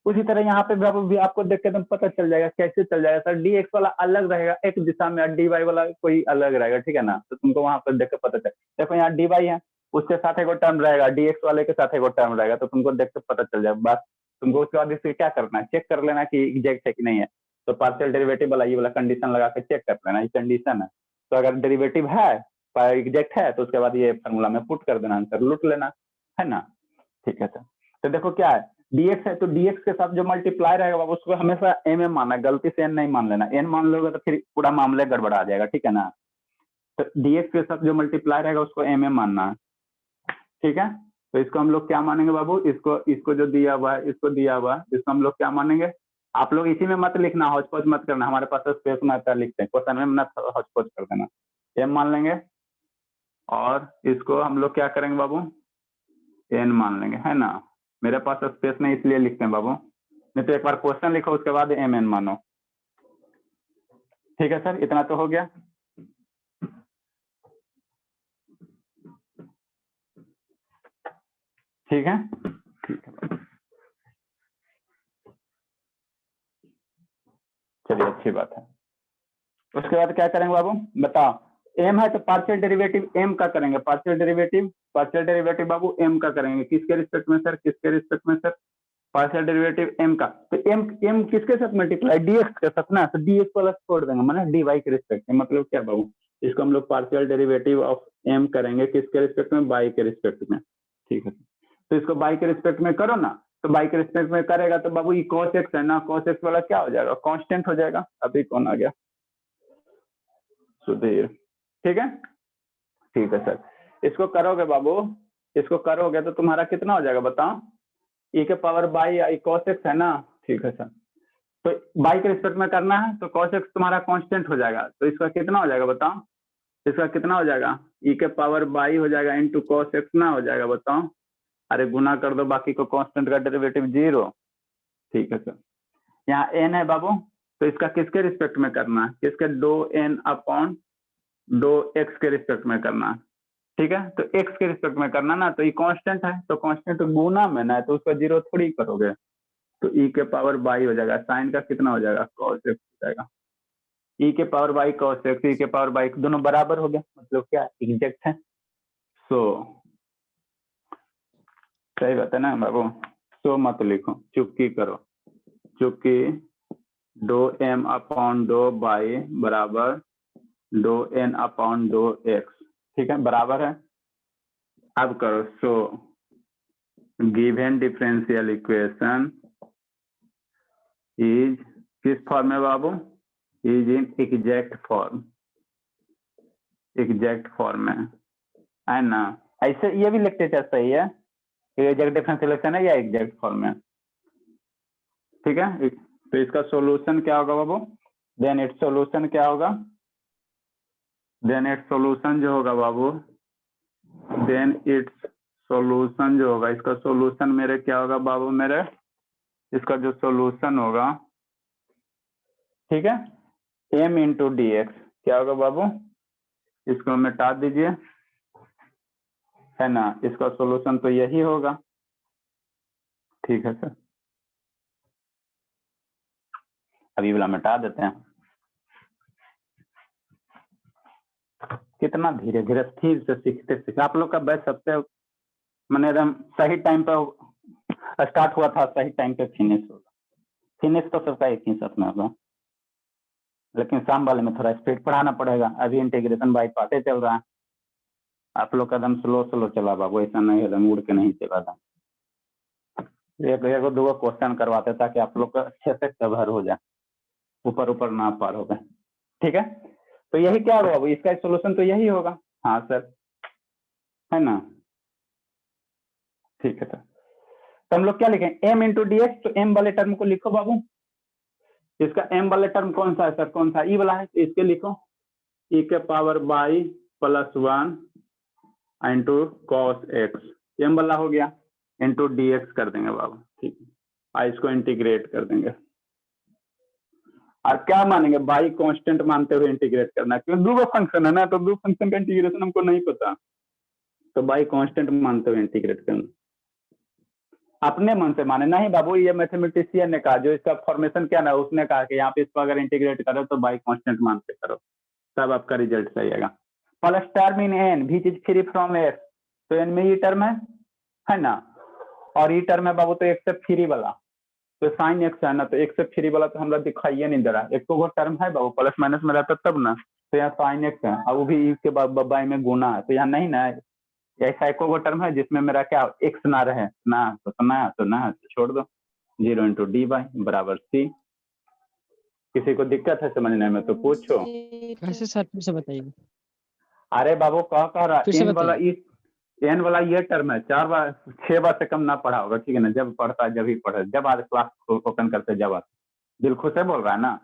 उसी तरह यहाँ पे भी आपको देख के तुम पता चल जाएगा कैसे चल जाएगा सर। डी एक्स वाला अलग रहेगा एक दिशा में, डी वाई वाला कोई अलग रहेगा। ठीक है ना, तो तुमको वहां पर देख के पता चल। देखो यहाँ डी वाई है, उसके साथ एक टर्म रहेगा, डी एक्स वाले के साथ एक टर्म रहेगा, तो तुमको देख के पता चल जाएगा। बस तुमको उसके बाद इससे क्या करना है, चेक कर लेना कि एग्जैक्ट है कि नहीं है। तो पार्शियल डेरिवेटिव वाला ये वाला कंडीशन लगा के चेक कर लेना, ये कंडीशन है। तो अगर डेरिवेटिव है, एग्जैक्ट है, तो उसके बाद ये फॉर्मूला में पुट कर देना, आंसर लूट लेना, है ना। ठीक है सर, तो देखो क्या है, dx है तो dx के साथ जो मल्टीप्लाई रहेगा उसको हमेशा m में मानना, गलती से n नहीं मान लेना। n मान लोगे तो फिर पूरा मामला गड़बड़ा जाएगा। ठीक है ना, तो dx के साथ जो मल्टीप्लाई रहेगा उसको m में मानना है। ठीक है, तो इसको हम लोग क्या मानेंगे बाबू, इसको जो दिया हुआ है, इसको दिया हुआ है, इसको हम लोग क्या मानेंगे। आप लोग इसी में मत लिखना, हौच पौच मत करना, हमारे पास स्पेस में आता लिखते हैं, क्वेश्चन में मत हौच पौच कर देना। m मान लेंगे और इसको हम लोग क्या करेंगे बाबू, n मान लेंगे, है ना। मेरे पास स्पेस नहीं इसलिए लिखते हैं बाबू, नहीं तो एक बार क्वेश्चन लिखो उसके बाद m n मानो। ठीक है सर, इतना तो हो गया। ठीक है, ठीक है, चलिए अच्छी बात है। उसके बाद क्या करेंगे बाबू बताओ, m है तो पार्शियल डेरिवेटिव m का करेंगे, पार्शियल डेरिवेटिव बाबू m का करेंगे। किसके रिस्पेक्ट में सर, किसके रिस्पेक्ट में सर, पार्शियल डेरिवेटिव m का। तो m किसके साथ मल्टीप्लाई, dx के साथ ना, तो dx वाला छोड़ देंगे, माने dy के रिस्पेक्ट में। मतलब क्या बाबू, इसको हम लोग पार्शियल डेरिवेटिव ऑफ m करेंगे किसके रिस्पेक्ट में, y के रिस्पेक्ट में। ठीक है, तो इसको y के रिस्पेक्ट में करो ना, तो y के रिस्पेक्ट में करेगा तो बाबू ये cos x है ना, cos x वाला क्या हो जाएगा, कांस्टेंट हो जाएगा। अभी कौन आ गया, सुधीर। ठीक है, ठीक है सर, इसको करोगे बाबू, इसको करोगे तो तुम्हारा कितना हो जाएगा बताओ, e के पावर बाई cos x है ना। ठीक है सर, तो बाई के रिस्पेक्ट में करना है तो cos x तुम्हारा कांस्टेंट हो जाएगा, तो इसका कितना हो जाएगा बताओ, इसका कितना हो जाएगा, e के पावर बाई हो जाएगा इंटू cos x ना हो जाएगा बताओ। अरे गुना कर दो, बाकी को कांस्टेंट का डेरिवेटिव 0। ठीक है सर, यहाँ n है बाबू, तो इसका किसके रिस्पेक्ट में करना है, किसके, दो n अपॉन दो x के रिस्पेक्ट में करना है। ठीक है, तो x के रिस्पेक्ट में करना ना, तो ये कांस्टेंट है तो कांस्टेंट गुना में ना, तो उसका 0 थोड़ी करोगे, तो e के पावर बाई हो जाएगा, साइन का कितना हो जाएगा, cos x हो जाएगा। e के power by cos x, e के पावर बाई दोनों बराबर हो गया, मतलब क्या एग्जैक्ट है। सो सही बात है ना बाबू, सो मत लिखो, चुपकी करो, चुपकी। दो m अपॉन दो बाई बराबर दो n अपॉन दो x। ठीक है, बराबर है। अब करो, so given differential equation is किस फॉर्म में बाबू? Is in exact form, exact form में है ना। ऐसे ये भी लिखते सही है, एग्जैक्ट डिफरेंशियल इक्वेशन है या एग्जैक्ट फॉर्म में, ठीक है। तो इसका सॉल्यूशन क्या होगा बाबू? देन इट्स सॉल्यूशन क्या होगा? देन इट्स सॉल्यूशन जो होगा बाबू, देन इट्स सॉल्यूशन जो होगा, इसका सॉल्यूशन मेरे क्या होगा बाबू मेरे? इसका जो सॉल्यूशन होगा, ठीक है, m इंटू डी एक्स क्या होगा बाबू? इसको मिटा दीजिए, है ना। इसका सॉल्यूशन तो यही होगा, ठीक है सर। अभी वाला मिटा देते हैं। कितना धीरे धीरे स्थिर से सीखते आप लोग का बैच सबसे मैंने एकदम सही टाइम पर स्टार्ट हुआ था, सही टाइम पे फिनिश होगा। फिनिश तो सबका एक ही साथ में होगा, लेकिन शाम वाले में थोड़ा स्पीड बढ़ाना पड़ेगा। अभी इंटीग्रेशन बाई पार्टे चल रहा है, आप लोग का एकदम स्लो स्लो चला बाबू, ऐसा नहीं एकदम उड़ के नहीं चला था। एक दो क्वेश्चन करवाते ताकि आप लोग का अच्छे से कवर हो जाए, ऊपर ऊपर ना पार हो गए, ठीक है। तो यही क्या होगा बाबू? इसका सोल्यूशन तो यही होगा, हाँ सर, है ना, ठीक है सर। तो हम लोग क्या लिखें? m into d x. तो m वाले टर्म को लिखो बाबू। इसका m वाले टर्म कौन सा है सर? कौन सा? ई वाला है, तो इसके लिखो e के power y plus 1 into cos x, m वाला हो गया, इंटू डी एक्स कर देंगे बाबू, ठीक है। इसको इंटीग्रेट कर देंगे, और क्या मानेंगे? बाई कांस्टेंट मानते हुए इंटीग्रेट करना है, क्योंकि दो फंक्शन है ना, तो दो फंक्शन का इंटीग्रेशन हमको नहीं पता, तो बाई कांस्टेंट मानते हुए इंटीग्रेट करना। अपने मन से माने नहीं बाबू, ये मैथमेटिशियन ने कहा, जो इसका फॉर्मेशन क्या ना, उसने कहा कि यहाँ पे इसको अगर इंटीग्रेट करो तो बाई कांस्टेंट मान के करो, तब आपका रिजल्ट सही आएगा। Plus term in an which is free from x, तो एन में ये टर्म है ना, और ये टर्म है बाबू तो एक से फ्री वाला, तो साइन एक्स है ना, तो एक से फ्री वाला तो हमरा दिखाइए नहीं दे रहा, एक तो वो टर्म है बाबू, प्लस माइनस में रहता तब ना, तो यहाँ साइन एक्स है, और वो भी के बाई में गुना है, तो यहाँ नहीं ना, ऐसा एक वो टर्म है जिसमें मेरा क्या एक्स ना रहे ना, तो ना तो छोड़ दो, 0 इंटू डी बाई बराबर सी। किसी को दिक्कत है समझने में तो पूछो। कैसे सर, फिर से बताइए। अरे बाबू कह रहा फिर से एन वाला बताइए। एन वाला ये टर्म है, 4 बार 6 बार से कम ना पढ़ा होगा, ठीक है ना, जब पढ़ता जब ही पढ़े, जब आज क्लास ओपन करते जब दिल खुश है बोल रहा है ना,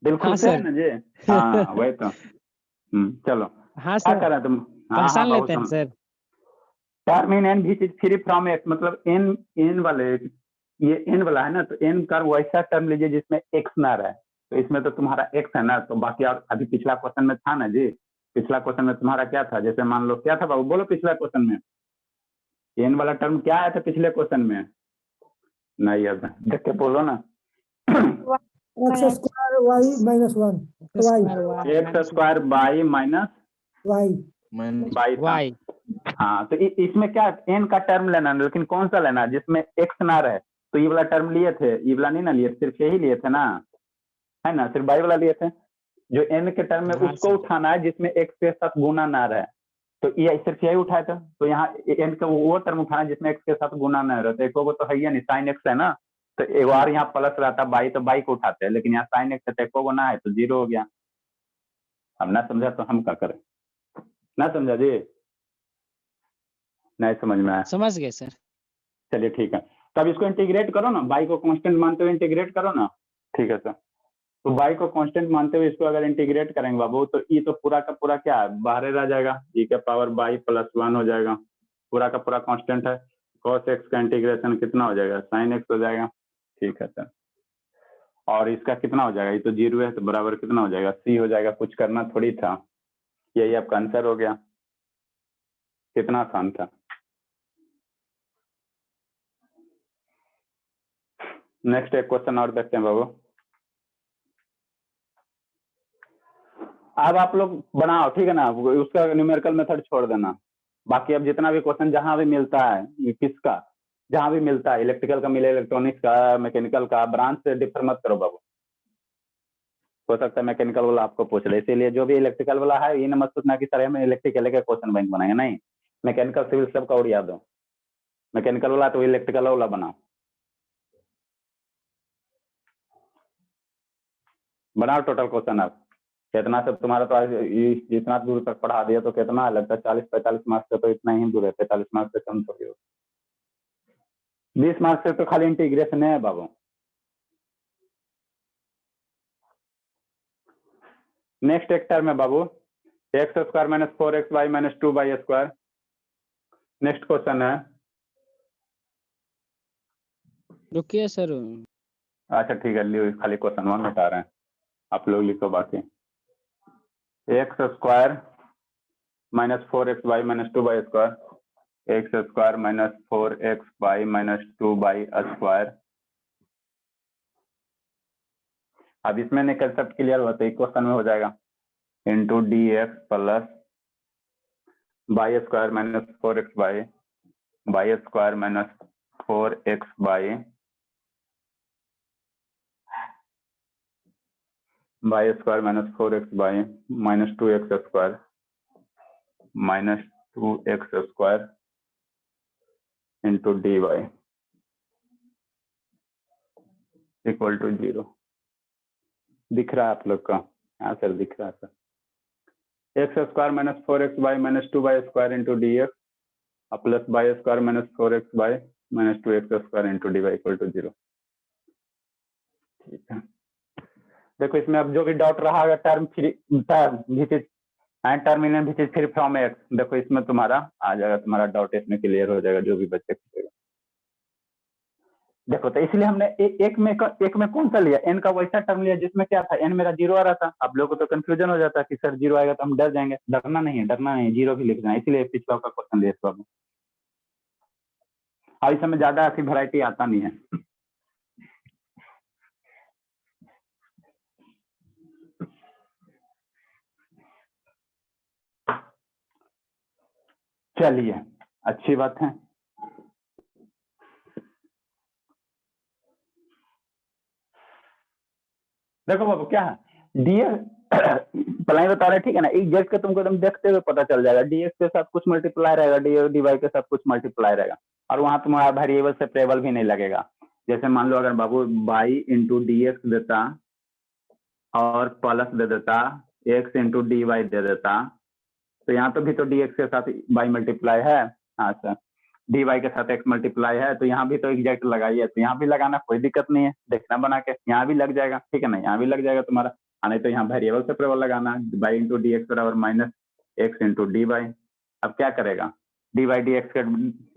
दिल हाँ खुश है सर। ना जी, हाँ वही तो। चलो हाँ क्या सर, कर रहे तुम? पहचान लेते हैं sir. Term in an which is free from x, मतलब एन वाले, ये एन वाला है ना, तो एन का वैसा टर्म लीजिए जिसमें एक्स ना रहे, तो इसमें तो तुम्हारा एक्स है ना, तो बाकी और अभी पिछला क्वेश्चन में था ना जी, पिछला क्वेश्चन में तुम्हारा क्या था? जैसे मान लो क्या था बाबू, बोलो पिछला क्वेश्चन में एन वाला टर्म क्या आया था पिछले क्वेश्चन में? नहीं याद, देख के बोलो ना। X square y minus 1 x square y minus y y था। वाई। हाँ, तो इसमें क्या एन का टर्म लेना, लेकिन कौन सा लेना जिसमें एक्स ना रहे, तो ये वाला टर्म लिए थे, ये वाला नहीं ना लिए, सिर्फ यही लिए थे ना, है ना, सिर्फ बाई वाला लिए थे। जो एन के टर्म में हाँ उसको सर। उठाना है जिसमें एक्स के साथ गुना ना रहे, तो ये सिर्फ यही उठाया था, तो यहाँ एन का वो टर्म उठाना है जिसमें एक्स के साथ गुना ना रहे, तो एक वो तो है ही नहीं, साइन एक्स है ना, तो एक बार यहाँ प्लस रहता बाई, तो बाई को उठाते हैं, लेकिन यहाँ साइन एक्स है तो ना है तो 0 हो गया। अब ना समझा तो हम क्या करें? ना समझा जी? नहीं समझ में आया? समझ गए सर। चलिए ठीक है, तो अब इसको इंटीग्रेट करो ना, बाई को कांस्टेंट मानते हुए इंटीग्रेट करो ना, ठीक है सर। तो बाई को कांस्टेंट मानते हुए इसको अगर इंटीग्रेट करेंगे बाबू, तो ई तो पूरा का पूरा क्या है, बाहर रह जाएगा, ई के पावर बाई प्लस 1 हो जाएगा, पूरा का पूरा कांस्टेंट है, cos एक्स का इंटीग्रेशन कितना हो जाएगा? साइन एक्स हो जाएगा, ठीक है सर। और इसका कितना हो जाएगा? ये तो 0 है, तो बराबर कितना हो जाएगा? सी हो जाएगा, कुछ करना थोड़ी था, यही आपका आंसर हो गया, कितना आसान था। नेक्स्ट एक क्वेश्चन और देखते हैं बाबू। अब आप लोग बनाओ, ठीक है ना, उसका न्यूमेरिकल मेथड छोड़ देना, बाकी अब जितना भी क्वेश्चन जहां भी मिलता है, किसका जहां भी मिलता है, इलेक्ट्रिकल का मिले, इलेक्ट्रॉनिक्स का, मैकेनिकल का, ब्रांच से डिफर मत करो बाबू। हो सकता है मैकेनिकल वाला आपको पूछ ले, इसीलिए जो भी इलेक्ट्रिकल वाला है ये न मत सोचना कि सर हम इलेक्ट्रिकल के क्वेश्चन बैंक बनाएंगे, नहीं, मैकेनिकल सिविल सब का उड़ याद दो, मैकेनिकल वाला तो इलेक्ट्रिकल वाला बनाओ, बनाओ टोटल क्वेश्चन अब। कितना से तुम्हारा तो आज इतना दूर तक पढ़ा दिया तो कितना लगता है 40-45 मार्क्स से तो इतना ही दूर है, 45 मार्क्स से कम थोड़ी हो। 20 मार्क्स से तो खाली इंटीग्रेशन है बाबू। नेक्स्ट एक टर्म है बाबू x square minus 4xy minus 2y square. Next question है, रुकिए सर। अच्छा ठीक है, लियो खाली क्वेश्चन वन बता रहे हैं, आप लोग लिखो बाकी। X square minus 4xy minus 2y square, x square minus 4xy minus 2y square. अब इसमें नहीं कंसेप्ट क्लियर हुआ तो एक क्वेश्चन में हो जाएगा into d x plus y square minus 4xy y square minus 4xy y square minus 4xy minus 2x square minus 2x square into d y equal to 0। दिख रहा है आप लोग का? हाँ सर दिख रहा है sir. X square minus 4xy minus 2y square into d x plus y square minus 4xy minus 2x square into d y equal to 0। ठीक है, देखो इसमें अब जो भी डाउट रहा होगा term free term in free from x, देखो इसमें तुम्हारा आ जाएगा, तुम्हारा डाउट इसमें क्लियर हो जाएगा जो भी बच्चे पूछेगा। देखो तो इसलिए हमने एक में कौन सा लिया, एन का वैसा टर्म लिया जिसमें क्या था, एन मेरा 0 आ रहा था। आप लोगों को तो कंफ्यूजन हो जाता है कि सर 0 आएगा तो हम डर जाएंगे। डरना नहीं है, डरना नहीं, 0 भी लिख देना, इसलिए पिछला का क्वेश्चन लिया इसको। अब इस समय ज्यादा ऐसी वैरायटी आता नहीं है। चलिए अच्छी बात है। देखो बाबू क्या है डीएक्स पलाई बता रहे ठीक है ना, एग्जैक्ट का तुमको एकदम देखते हुए पता चल जाएगा। डीएक्स के साथ कुछ मल्टीप्लाई रहेगा, डीवाई के साथ कुछ मल्टीप्लाई रहेगा, और वहां तुम्हारा वेरिएबल सेपरेबल भी नहीं लगेगा। जैसे मान लो अगर बाबू बाई इंटू डी एक्स देता और प्लस दे देता x into d why they देता, तो यहाँ तो भी तो डी एक्स के साथ बाई मल्टीप्लाई है, हाँ सर डी वाई के साथ एक्स मल्टीप्लाई है, तो यहाँ भी तो एग्जैक्ट लगाइए, तो यहाँ भी लगाना कोई दिक्कत नहीं है, देखना बना के यहाँ भी लग जाएगा। ठीक है ना, यहाँ भी लग जाएगा तुम्हारा, नहीं तो यहाँ वेरिएबल सेपरेबल लगाना, बाई इंटू डी एक्स बराबर minus x into d y. अब क्या करेगा, डी वाई डी एक्स का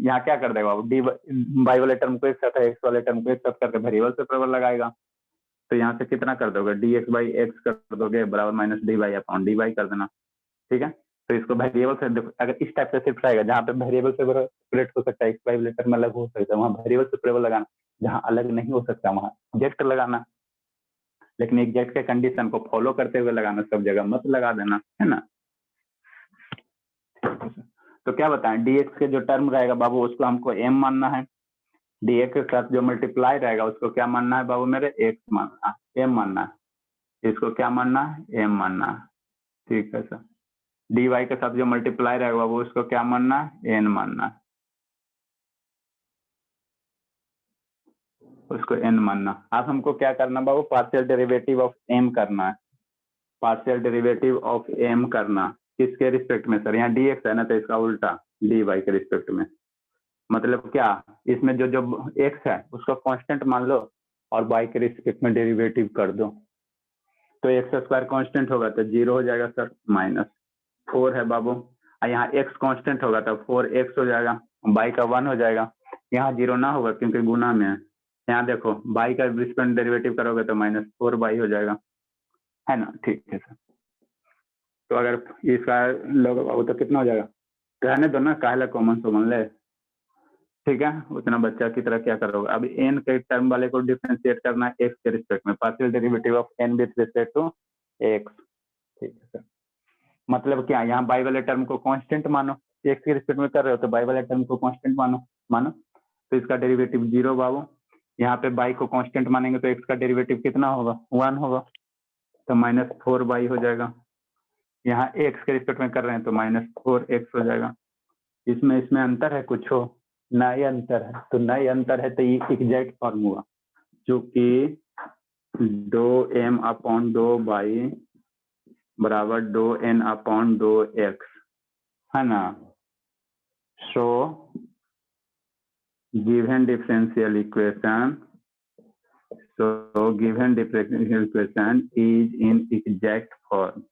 यहाँ क्या कर देगा, डी वाई वाले टर्म को एक साथ एक्स वाले टर्म को एक साथ करके वेरिएबल सेपरेबल लगाएगा, तो यहाँ से कितना कर दोगे, डी एक्स बाई एक्स कर दोगे बराबर minus d y upon d y कर देना। ठीक है, तो इसको वेरिएबल से देखो, अगर इस टाइप से शिफ्ट रहेगा जहाँ पे वेरिएबल से सेपरेट हो सकता है, एक्स वाई वाले टर्म अलग हो सकता है, वहाँ वेरिएबल सेपरेबल लगाना, जहाँ अलग नहीं हो सकता वहाँ एग्जैक्ट लगाना, लेकिन एग्जैक्ट के कंडीशन को फॉलो करते हुए लगाना, सब जगह मत लगा देना, है ना। तो क्या बताएं, dx के जो टर्म रहेगा बाबू उसको हमको m मानना है, dx के साथ जो मल्टीप्लाई रहेगा उसको क्या मानना है बाबू मेरे, x मानना, m मानना है, इसको क्या मानना है, m मानना है। ठीक है सर, dy के साथ जो मल्टीप्लाई रहेगा बाबू उसको क्या मानना है, n मानना है, उसको n मानना। अब हमको क्या करना बाबू, पार्शियल डेरिवेटिव ऑफ m करना है, पार्शियल डेरिवेटिव ऑफ m करना, किसके रिस्पेक्ट में सर, यहाँ dx है ना तो इसका उल्टा dy के रिस्पेक्ट में। मतलब क्या, इसमें जो जो x है उसको कांस्टेंट मान लो और y के रिस्पेक्ट में डेरिवेटिव कर दो, तो एक्स स्क्वायर कांस्टेंट होगा तो 0 हो जाएगा सर, माइनस 4 है बाबू, और यहाँ x कांस्टेंट होगा तो 4x हो जाएगा, y का 1 हो जाएगा, यहाँ 0 ना होगा क्योंकि गुना में है। यहाँ देखो y का रिस्पेक्ट डेरिवेटिव करोगे तो माइनस 4y हो जाएगा, है ना। ठीक है सर, तो अगर इसका लोग बाबू तो कितना हो जाएगा, रहने दो ना, काहे कॉमन सोमन ले, ठीक है, उतना बच्चा की तरह क्या करोगे। अब n के टर्म वाले को डिफरेंशिएट करना है x के रिस्पेक्ट में, partial derivative of n with respect to x। ठीक है सर, मतलब क्या, यहाँ y वाले टर्म को कांस्टेंट मानो, x के रिस्पेक्ट में कर रहे हो तो y वाले टर्म को कांस्टेंट मानो, तो इसका डेरिवेटिव 0 बाबू, यहाँ पे y को कांस्टेंट मानेंगे तो x का डेरिवेटिव कितना होगा, 1 होगा, तो माइनस 4y हो जाएगा। यहाँ x के रिस्पेक्ट में कर रहे हैं तो माइनस 4x हो जाएगा। इसमें अंतर है कुछ हो, ना ही अंतर है, तो ना ही अंतर है तो ये एग्जैक्ट फॉर्म हुआ, जो कि दो m अपॉन दो y बराबर दो n अपॉन दो x, है ना। So given differential equation, is in exact form,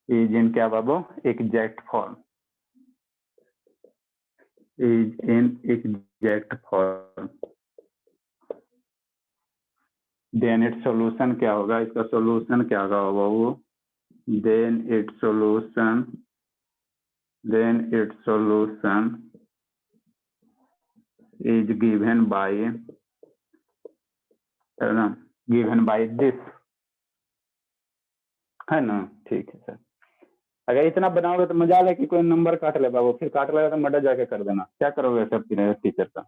is in क्या बाबू, exact form, is in exact form. Then its solution क्या होगा, इसका सॉल्यूशन क्या होगा बाबू, then its solution is given by, है ना, given by this, है ना। ठीक है सर, अगर इतना बनाओगे तो मजा ले कि कोई नंबर काट ले बाबू, फिर काट लेगा तो मर्डर जाके कर देना, क्या करोगे सब टीचर का।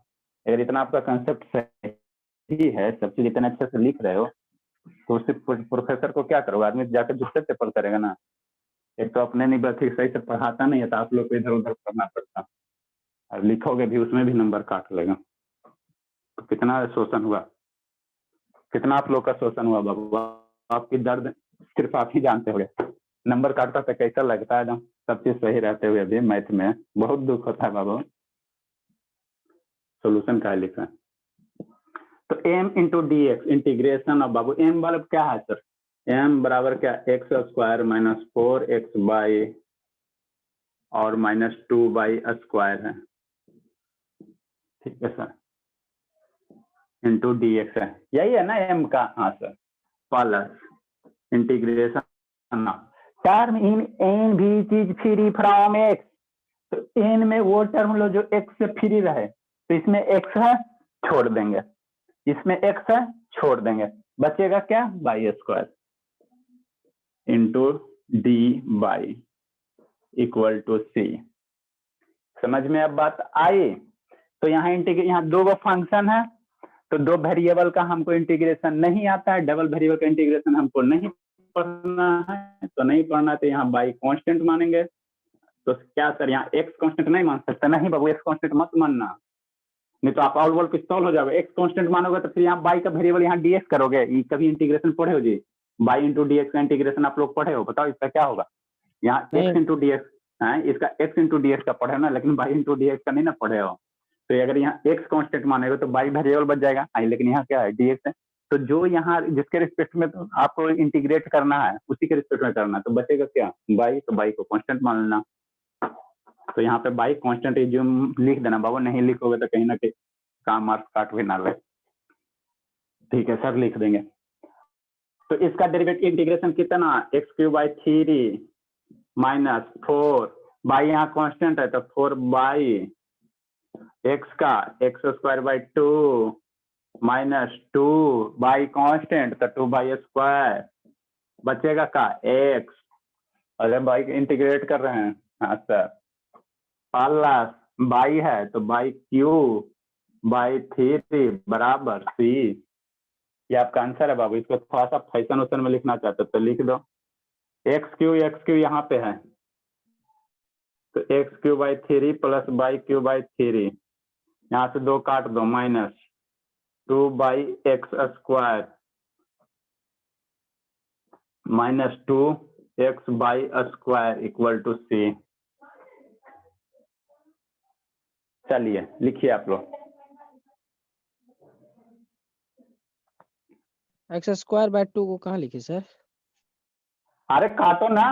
अगर इतना आपका कंसेप्ट सही है, सब चीज इतने अच्छे से लिख रहे हो, तो उससे प्रोफेसर को क्या करोगे, आदमी जाकर दूसरे पेपर करेगा ना। एक तो अपने नहीं ठीक सही से पढ़ाता नहीं है, तो आप लोग को इधर उधर करना पड़ता, और लिखोगे भी उसमें भी नंबर काट लेगा। तो कितना शोषण हुआ, कितना आप लोग का शोषण हुआ बाबू, आपकी दर्द सिर्फ आप ही जानते होंगे। नंबर काटता तो कैसा लगता है, एकदम सब चीज सही रहते हुए भी मैथ में बहुत दुख होता है बाबू। सॉल्यूशन क्या लिखा है, तो m into d x integration of Babu, m वाला क्या है सर, m बराबर क्या, x square minus 4x by और माइनस 2 बाई स्क्वायर है, ठीक है सर, इंटू डी एक्स है, यही है ना m का। हाँ sir, plus integration term in an भी चीज फ्री फ्रॉम x, तो n में वो टर्म लो जो x से फ्री रहे, तो इसमें x है छोड़ देंगे, इसमें x है छोड़ देंगे, बचेगा क्या, y square into d y equal to c. समझ में अब बात आई। तो यहाँ यहाँ दो फंक्शन है, तो दो वेरिएबल का हमको इंटीग्रेशन नहीं आता है, डबल वेरिएबल का इंटीग्रेशन हमको नहीं पढ़ना है, तो नहीं पढ़ना, तो यहाँ बाई कांस्टेंट मानेंगे। तो क्या सर यहाँ एक्स कांस्टेंट नहीं मान सकते, नहीं बाबू एक्स कांस्टेंट मत मानना, नहीं तो आप ऑल वर्ल्ड पिस्तौल हो जाओगे। एक्स कांस्टेंट मानोगे तो फिर यहाँ बाई का वेरिएबल यहाँ डीएक्स करोगे, कभी इंटीग्रेशन पढ़े हो जी, बाई इंटू डीएक्स का इंटीग्रेशन आप लोग पढ़े हो, बताओ इसका क्या होगा। यहाँ एक्स इंटू डीएक्स है, इसका एक्स इंटू डीएक्स का पढ़े ना, लेकिन बाई इंटू डीएक्स का नहीं ना पढ़े हो। तो अगर यहाँ एक्स कांस्टेंट मानेगा तो बाई वेरिएबल बच जाएगा, लेकिन यहाँ क्या है, डीएक्स है। तो जो यहाँ जिसके रिस्पेक्ट में तो आपको इंटीग्रेट करना है उसी के रिस्पेक्ट में करना, तो बचेगा क्या, बाई, तो बाई को कांस्टेंट मान लेना। तो यहाँ पे बाई कांस्टेंट एज्यूम लिख देना बाबू, नहीं लिखोगे तो कहीं ना कहीं काम मार्क्स काट भी ना ले। ठीक है सर, लिख देंगे। तो इसका डेरिवेटिव इंटीग्रेशन कितना, x cube by 3 minus 4 by, यहाँ कांस्टेंट है तो 4 बाई एक्स का x square by 2 minus 2 by constant तो 2 बाई स्क्वायर, बचेगा का एक्स। अरे बाई इंटीग्रेट कर रहे हैं, हाँ सर, प्लस बाई है तो बाई क्यूब बाई 3 बराबर सी। ये आपका आंसर है बाबू। इसको थोड़ा सा फैशन वैसन में लिखना चाहते तो लिख दो, एक्स क्यू यहाँ पे है, तो x cube by 3 plus y cube by 3, यहाँ से 2 काट दो, minus 2 y x square minus 2 x y square equal to c. चलिए लिखिए आप लोग, एक्स स्क्वायर बाय 2 को कहाँ लिखे सर? अरे काटो ना,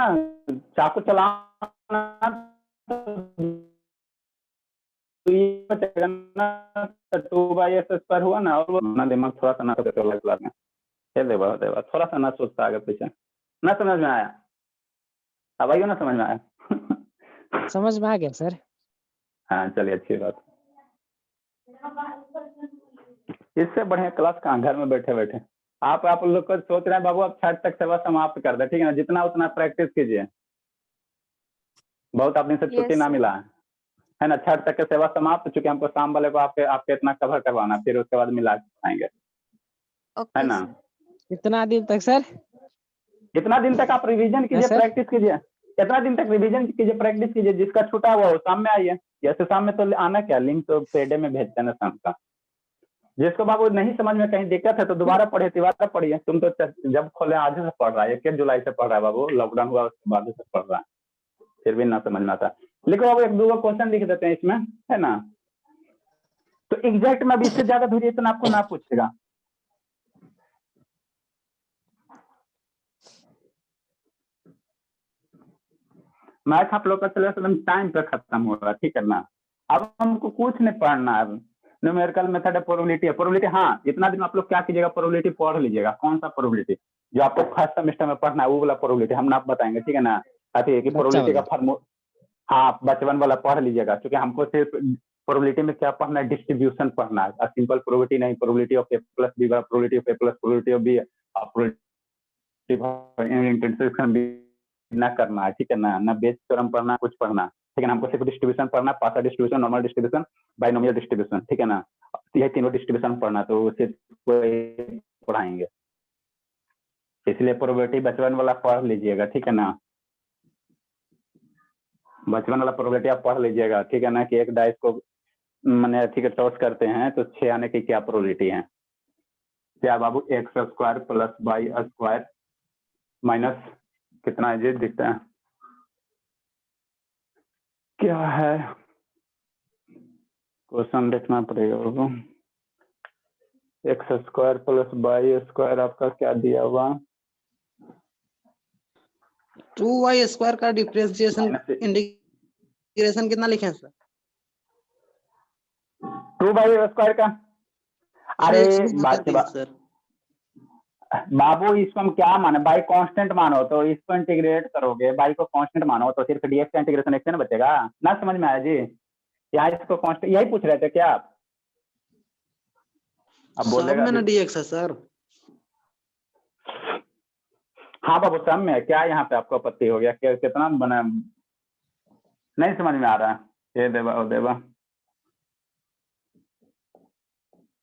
चाकू चलाना, तो ये बचेगा ना 2 बाई एक्स स्क्वायर हुआ ना, और वो ना दिमाग थोड़ा सा ना क्लास में देवा थोड़ा सा ना सोचता आगे पीछे, ना समझ में आया, अब आइयो ना समझ में आया। समझ में आ गया सर। हाँ चलिए, अच्छी बात। इससे बढ़िया क्लास कहाँ, घर में बैठे बैठे आप लोग को सोच रहे हैं बाबू आप 6 तक सेवा समाप्त कर दे, ठीक है ना, जितना उतना प्रैक्टिस कीजिए, बहुत अपने से छुट्टी ना मिला है ना। 6 तक के सेवा समाप्त, चूंकि हमको शाम वाले को आपके इतना कवर करवाना, फिर उसके बाद मिला पाएंगे, है ना। कितना दिन तक सर? इतना दिन तक आप रिवीजन कीजिए, प्रैक्टिस कीजिए, इतना दिन तक रिवीजन कीजिए, प्रैक्टिस कीजिए, जिसका छूटा हुआ हो शाम में आइए, जैसे शाम में तो आना क्या, लिंक तो पेडे में भेजते हैं ना शाम का, जिसको बाबू नहीं समझ में कहीं दिक्कत है तो दोबारा पढ़िए। तुम तो जब खोले आज से पढ़ रहा है, 21 जुलाई से पढ़ रहा है बाबू, लॉकडाउन हुआ उसके बाद से पढ़ रहा है, फिर भी ना समझ में आता। लिखो बाबू, एक दो क्वेश्चन लिख देते हैं इसमें, है ना। तो एग्जैक्ट में भी इससे ज्यादा वेरिएशन आपको ना पूछेगा। मैथ आप लोग का सिलेबस टाइम पे खत्म हो रहा है, ठीक है ना। अब हमको कुछ नहीं पढ़ना है। न्यूमेरिकल मेथड है, प्रोबेबिलिटी। हाँ, इतना दिन आप लोग क्या कीजिएगा, प्रोबेबिलिटी पढ़ लीजिएगा। कौन सा प्रोबेबिलिटी? जो आपको फर्स्ट सेमेस्टर में पढ़ना है वो वाला प्रोबेबिलिटी हम आप बताएंगे, ठीक है ना। कि प्रोबेबिलिटी का फॉर्मूला, हाँ बचपन वाला पढ़ लीजिएगा, क्योंकि हमको सिर्फ प्रोबेबिलिटी में क्या पढ़ना है, डिस्ट्रीब्यूशन पढ़ना है। सिंपल प्रोबेबिलिटी नहीं, probability of A plus B, probability of A plus probability of B, intersection भी ना करना है, ठीक है ना। ना बेस थ्योरम पढ़ना, कुछ पढ़ना, ठीक है ना। हमको सिर्फ डिस्ट्रीब्यूशन पढ़ना, partial distribution, normal distribution, binomial distribution, ठीक है ना। ये तीनों डिस्ट्रीब्यूशन पढ़ना, तो उसे पढ़ाएंगे। इसलिए प्रोबेबिलिटी बचपन वाला पढ़ लीजिएगा, ठीक है ना। बचपन वाला प्रोबेबिलिटी आप पढ़ लीजिएगा, ठीक है ना। कि एक डाइस को मैंने ठीक है टॉस करते हैं तो 6 आने की क्या प्रोबेबिलिटी है। क्या बाबू, x square plus y square minus कितना है जी, दिखता है क्या है, क्वेश्चन देखना पड़ेगा बाबू। X square plus y square आपका क्या दिया हुआ, 2y स्क्वायर का डिफरेंशिएशन इंटीग्रेशन कितना लिखे हैं सर? 2y स्क्वायर का, अरे सर बाबू इसको हम क्या माने, बाई कांस्टेंट मानो तो इसको इंटीग्रेट करोगे, बाई को कांस्टेंट मानो तो सिर्फ डीएक्स का इंटीग्रेशन एक्स ना बचेगा ना। समझ में आया जी? यहाँ इसको कांस्टेंट यही पूछ रहे थे क्या आप? अब बोलेगा सब में डीएक्स है सर। हाँ बाबू सब में क्या यहाँ पे आपको आपत्ति हो गया? कितना बना, नहीं समझ में आ रहा है? ये देवा और देवा,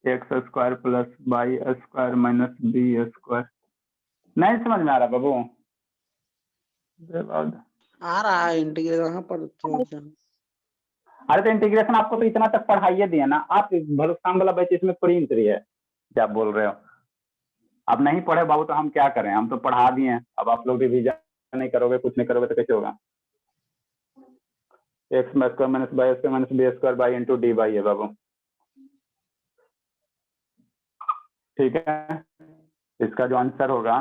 x square plus y square minus b square, नहीं समझ में आ रहा बाबू? आ रहा है इंटीग्रेशन पर। अरे तो इंटीग्रेशन आपको तो इतना तक पढ़ाइए दिया ना आप, भलुस्तान वाला बैच इसमें थोड़ी इंट्री है, क्या बोल रहे हो? आप नहीं पढ़े बाबू तो हम क्या करें, हम तो पढ़ा दिए हैं। अब आप लोग रिवीजन नहीं करोगे, कुछ नहीं करोगे तो कैसे होगा? X square minus y square minus b square y into d y है बाबू, ठीक है। इसका जो आंसर होगा,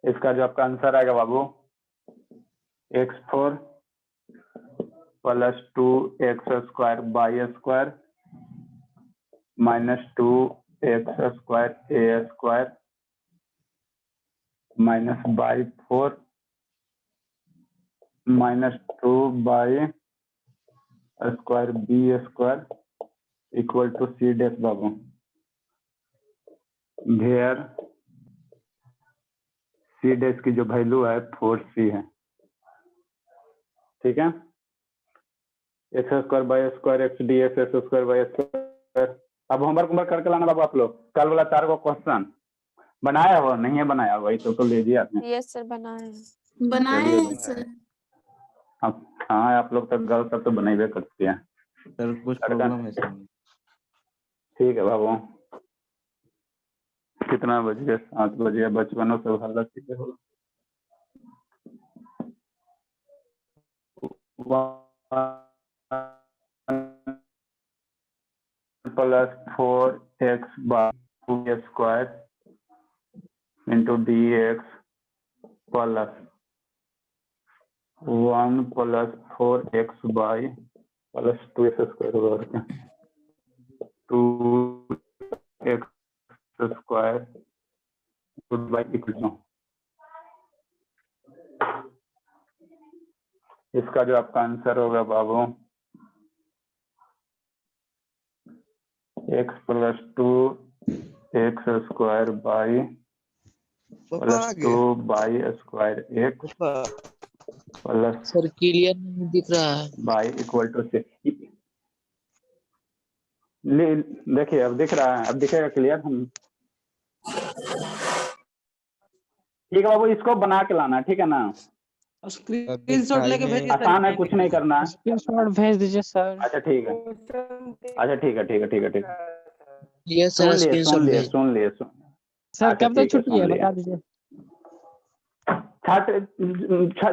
इसका जो आपका आंसर आएगा बाबू, x4 plus 2x square y square minus 2x square a square minus y 4 minus 2 y square b square equal to c dash बाबू। वेयर सी डैश की जो वैल्यू है 4c है, ठीक है। X square y square x d x x square y square. अब homework करके लाना बाबू आप लोग, कल वाला 4 को क्वेश्चन बनाया हो नहीं है बनाया, वही तो लीजिए आपने। यस सर, बनाए हैं सर। अब हाँ आप लोग तो गर्ल सब तो बनाइए करती है सर, कुछ प्रॉब्लम है सर। ठीक है बाबू। कितना बज गया? 7 बज गया। बचपनों से हल्ला ठीक है। Plus 4x by 2 square into d x plus 1 plus 4x by plus 2x square होगा 2x स्क्वायर बाई इक्वल। इसका जो आपका आंसर होगा बाबू, x plus 2x square y plus 2 y square x plus sir clear नहीं दिख रहा है। Y equal to 6। देखिए अब दिख रहा है, अब दिखेगा क्लियर। हम ठीक है बाबू, इसको बना के लाना, ठीक है ना। स्क्रीनशॉट भाई लेके में- भेजिए आसान है, कुछ नहीं करना है। स्क्रीनशॉट भेज दीजिए सर। अच्छा ठीक है, अच्छा ठीक है, ठीक है, ठीक है, ठीक है। ये सुन सर लिए, स्क्रीनशॉट सुन लिए, भेज। सुन लिए, सुन। सर अच्छा, कब तक ठीक है, छुट्टी सुन है लिया। बता दीजिए।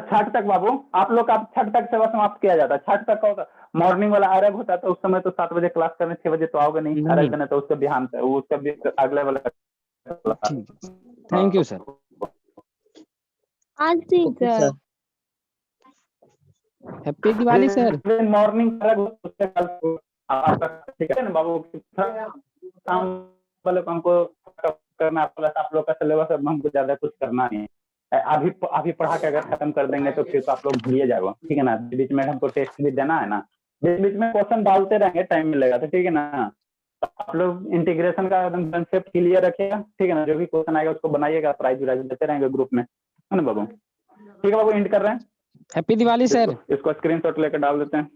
छठ तक बाबू, आप लोग का छठ तक सेवा समाप्त किया जाता है। छठ तक का होता, मॉर्निंग वाला अर्घ होता है तो उस समय तो 7 बजे क्लास करने, 6 बजे तो आओगे नहीं। अर्घ देने तो उसका बिहान से, वो उसका भी अगले वाला ठीक है, थैंक यू सर। आज थी okay sir. Sir. Happy Diwali sir. Morning अर्घ उसके कल को आपका, ठीक है ना बाबू। शाम वाले को हमको करना, प्लस आप लोग का सिलेबस अब हमको ज्यादा कुछ करना नहीं है। अभी पढ़ा के अगर खत्म कर देंगे तो फिर तो आप लोग भूलिए जाओगे, ठीक है ना। बीच में हमको टेस्ट भी देना है ना, बीच बीच में क्वेश्चन डालते रहेंगे, टाइम मिलेगा तो, ठीक है ना। तो आप लोग इंटीग्रेशन का एकदम कंसेप्ट क्लियर रखिएगा, ठीक है ना। जो भी क्वेश्चन आएगा उसको बनाइएगा, प्राइज वाइज देते रहेंगे ग्रुप में, है ना बाबू। ठीक है बाबू, एंड कर रहे हैं। Happy Diwali sir. इसको स्क्रीनशॉट लेकर डाल देते हैं।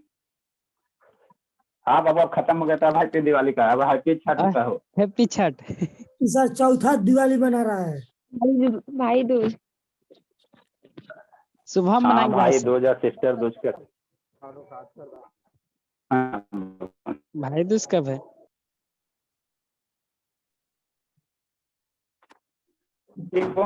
हाँ बाबू, अब खत्म हो गया था हैप्पी दिवाली का, अब हैप्पी छठ का हो। हैप्पी छठ। सर चौथा दिवाली मना रहा है। भाई दूज। शुभम हाँ मनाएंगे भाई आज से। दूज और सिस्टर दूज का। हाँ, भाई दूज कब है? ठीक हो।